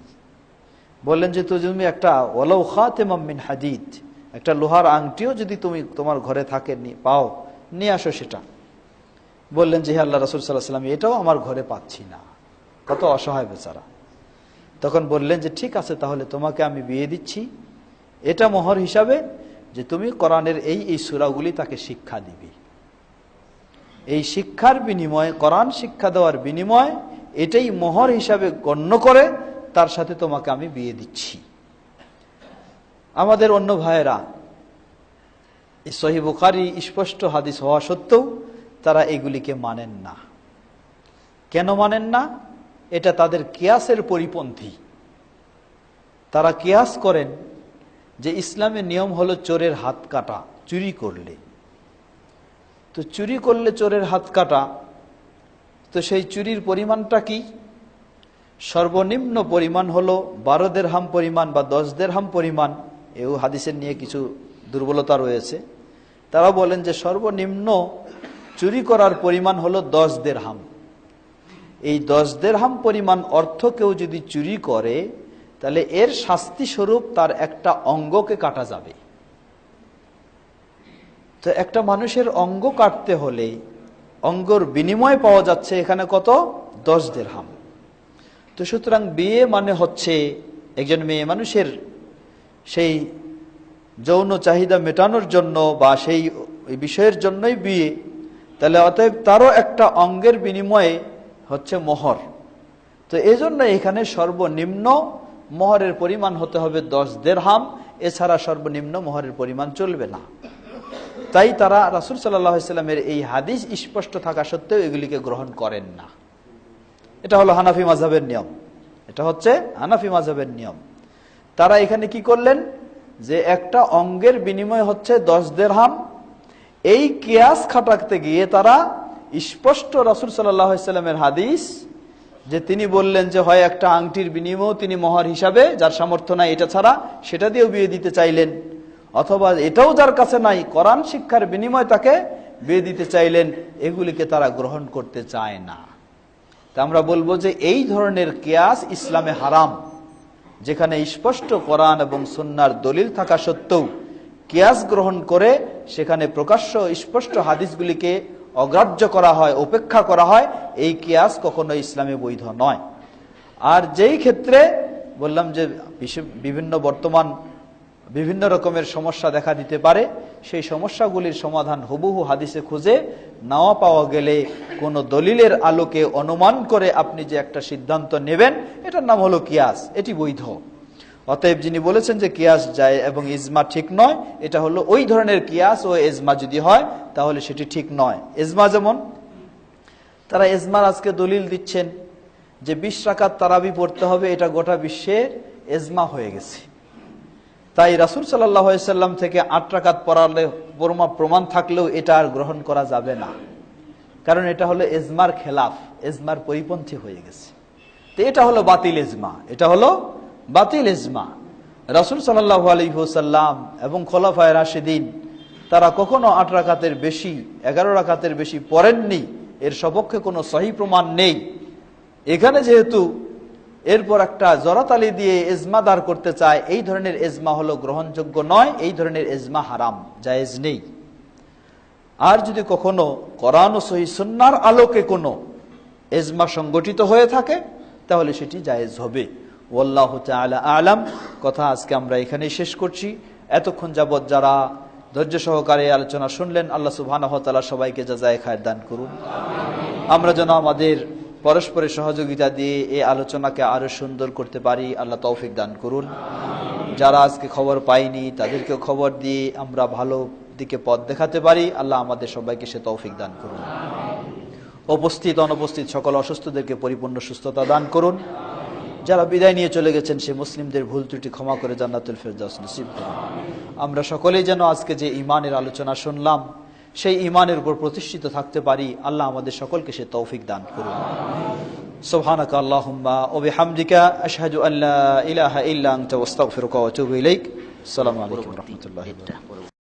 বললেন যে, তুমি একটা ওয়ালাউ খাতাম মিন হাদিদ, একটা লোহার আংটিও যদি তুমি তোমার ঘরে থাকে পাও, নিয়ে আসো সেটা। বললেন যে, হে আল্লাহ রাসূল সাল্লাল্লাহু আলাইহি সাল্লাম, এটাও আমার ঘরে পাচ্ছি না। কত অসহায় বেচারা। তখন বললেন যে, ঠিক আছে, তাহলে তোমাকে আমি বিয়ে দিচ্ছি, এটা মোহর হিসাবে যে তুমি কোরআনের এই সূরাগুলি তাকে শিক্ষা দিবে। এই শিক্ষার বিনিময়ে, কোরআন শিক্ষা দেওয়ার বিনিময়ে, এটাই মোহর হিসাবে গণ্য করে তার সাথে তোমাকে আমি বিয়ে দিচ্ছি। আমাদের অন্য ভাইয়েরা এই সহিহ বুখারী স্পষ্ট হাদিস হওয়া সত্ত্বেও তারা এগুলিকে মানেন না। কেন মানেন না? এটা তাদের কিয়াসের পরিপন্থী। তারা কিয়াস করেন যে ইসলামের নিয়ম হলো চোরের হাত কাটা চুরি করলে। তো চুরি করলে চোরের হাত কাটা, তো সেই চুরির পরিমাণটা কি? সর্বনিম্ন পরিমাণ হলো 12 দিরহাম পরিমাণ বা 10 দিরহাম পরিমাণ। এও হাদিসের নিয়ে কিছু দুর্বলতা রয়েছে। তারা বলেন যে সর্বনিম্ন চুরি করার পরিমাণ হলো 10 দিরহাম। এই 10 দিরহাম পরিমাণ অর্থ কেউ যদি চুরি করে, তাহলে এর শাস্তি স্বরূপ তার একটা অঙ্গকে কাটা যাবে। তো একটা মানুষের অঙ্গ কাটতে হলে অঙ্গর বিনিময় পাওয়া যাচ্ছে এখানে কত? 10 দিরহাম। তো সুতরাং বিয়ে মানে হচ্ছে একজন মেয়ে মানুষের সেই যৌন চাহিদা মেটানোর জন্য বা সেই বিষয়ের জন্যই বিয়ে। তাহলে অতএব তারও একটা অঙ্গের বিনিময়ে হচ্ছে মোহর। তো এই জন্য এখানে সর্বনিম্ন মোহরের পরিমাণ হতে হবে 10 দিরহাম, এছাড়া সর্বনিম্ন মোহরের পরিমাণ চলবে না। তাই তারা রাসূল সাল্লাল্লাহু আলাইহি সাল্লামের এই হাদিস স্পষ্ট থাকা সত্ত্বেও এগুলিকে গ্রহণ করেন না। এটা হলো হানাফি মাযহাবের নিয়ম। এটা হচ্ছে হানাফি মাযহাবের নিয়ম। তারা এখানে কি করলেন, যে একটা অঙ্গের বিনিময় হচ্ছে 10 দিরহাম। এই কিয়াস খাটাতে গিয়ে তারা স্পষ্ট রাসূল সাল্লাল্লাহু আলাইহি সাল্লামের হাদিস, যে তিনি বললেন যে হয় একটা আংটির বিনিময়েও তিনি মোহর হিসাবে, যার সামর্থ্য নাই এটা ছাড়া, সেটা দিয়েও বিয়ে দিতে চাইলেন, অথবা এটাও যার কাছে নাই, কোরআন শিক্ষার বিনিময়ে তাকে বিয়ে দিতে চাইলেন। এগুলিকে তারা গ্রহণ করতে চায় না। তা আমরা বলবো যে এই ধরনের কিয়াস ইসলামে হারাম। যেখানে স্পষ্ট কোরআন এবং সুন্নাহর দলিল থাকা সত্ত্বেও কিয়াস গ্রহণ করে সেখানে প্রকাশ্য স্পষ্ট হাদিসগুলিকে অগ্রাহ্য করা হয়, উপেক্ষা করা হয়, এই কিয়াস কখনো ইসলামে বৈধ নয়। আর যেই ক্ষেত্রে বললাম যে বর্তমান বিভিন্ন রকমের সমস্যা দেখা দিতে পারে, সেই সমস্যাগুলির সমাধান হুবহু হাদিসে খুঁজে নাও পাওয়া গেলে কোনো দলিলের আলোকে অনুমান করে আপনি যে একটা সিদ্ধান্ত নেবেন, এটার নাম হলো কিয়াস, এটি বৈধ। অতএব যিনি বলেছেন যে কিয়াস যায় এবং ইজমা ঠিক নয়, এটা হলো ওই ধরনের কিয়াস ও ইজমা যদি হয় তাহলে সেটি ঠিক নয়। ইজমা যেমন, তারা ইজমার আজকে দলিল দিচ্ছেন যে 20 রাকাত তারাবি পড়তে হবে, এটা গোটা বিশ্বের ইজমা হয়ে গেছে। তাই রাসূল সাল্লাল্লাহু আলাইহি সাল্লাম থেকে 8 রাকাত পড়ালে প্রমাণ থাকলেও এটা আর গ্রহণ করা যাবে না, কারণ এটা হলো ইজমার খেলাফ, ইজমার পরিপন্থী হয়ে গেছে। তো এটা হলো বাতিল ইজমা, এটা হলো বাতিল ইজমা। রাসূল সাল্লাল্লাহু আলাইহি ওয়াসাল্লাম এবং খোলাফায়ে রাশিদিন তারা কখনো 8 রাকাতের বেশি, 11 রাকাতের বেশি পড়েননি, এর সপক্ষে কোনো সহিহ প্রমাণ নেই। এখানে যেহেতু এরপর একটা জরাতালি দিয়ে ইজমা দাঁড় করতে চায়, এই ধরনের ইজমা হলো গ্রহণযোগ্য নয়, এই ধরনের ইজমা হারাম, জায়েজ নেই। আর যদি কখনো কোরআন ও সহিহ সুন্নাহর আলোকে কোনো ইজমা সংগঠিত হয়ে থাকে তাহলে সেটি জায়েজ হবে। ওয়াল্লাহু তাআলা আ'লাম। কথা আজকে আমরা এখানেই শেষ করছি। এতক্ষণ যাবত যারা ধৈর্য সহকারে আলোচনা শুনলেন, আল্লাহ সুবহানাহু ওয়া তাআলা সবাইকে জাযায়ে খায়ের দান করুন। আমরা যেন আমাদের পরস্পরের সহযোগিতা দিয়ে এই আলোচনাকে আরো সুন্দর করতে পারি, আল্লাহ তৌফিক দান করুন। যারা আজকে খবর পাইনি তাদেরকে খবর দিয়ে আমরা ভালো দিকে পথ দেখাতে পারি। আল্লাহ আমাদের সবাইকে সে তৌফিক দান করুন। উপস্থিত অনুপস্থিত সকল অসুস্থদেরকে পরিপূর্ণ সুস্থতা দান করুন। যারা বিদায় নিয়ে চলে গেছেন সে মুসলিমদের ভুল ত্রুটি ক্ষমা করে জান্নাতুল ফেরদাউস নসিব করুন। আমরা সকলেই যেন আজকে যে ঈমানের আলোচনা শুনলাম সেই ঈমানের উপর প্রতিষ্ঠিত থাকতে পারি। আল্লাহ আমাদের সকলকে সে তৌফিক দান করুন। সুবহানাকা আল্লাহুম্মা ওয়া বিহামদিকা আশহাদু আল্লা ইলাহা ইল্লা আনতা আস্তাগফিরুকা ওয়া আতুবু ইলাইক। আসসালামু আলাইকুম ওয়া রাহমাতুল্লাহি ওয়া বারাকাতুহু।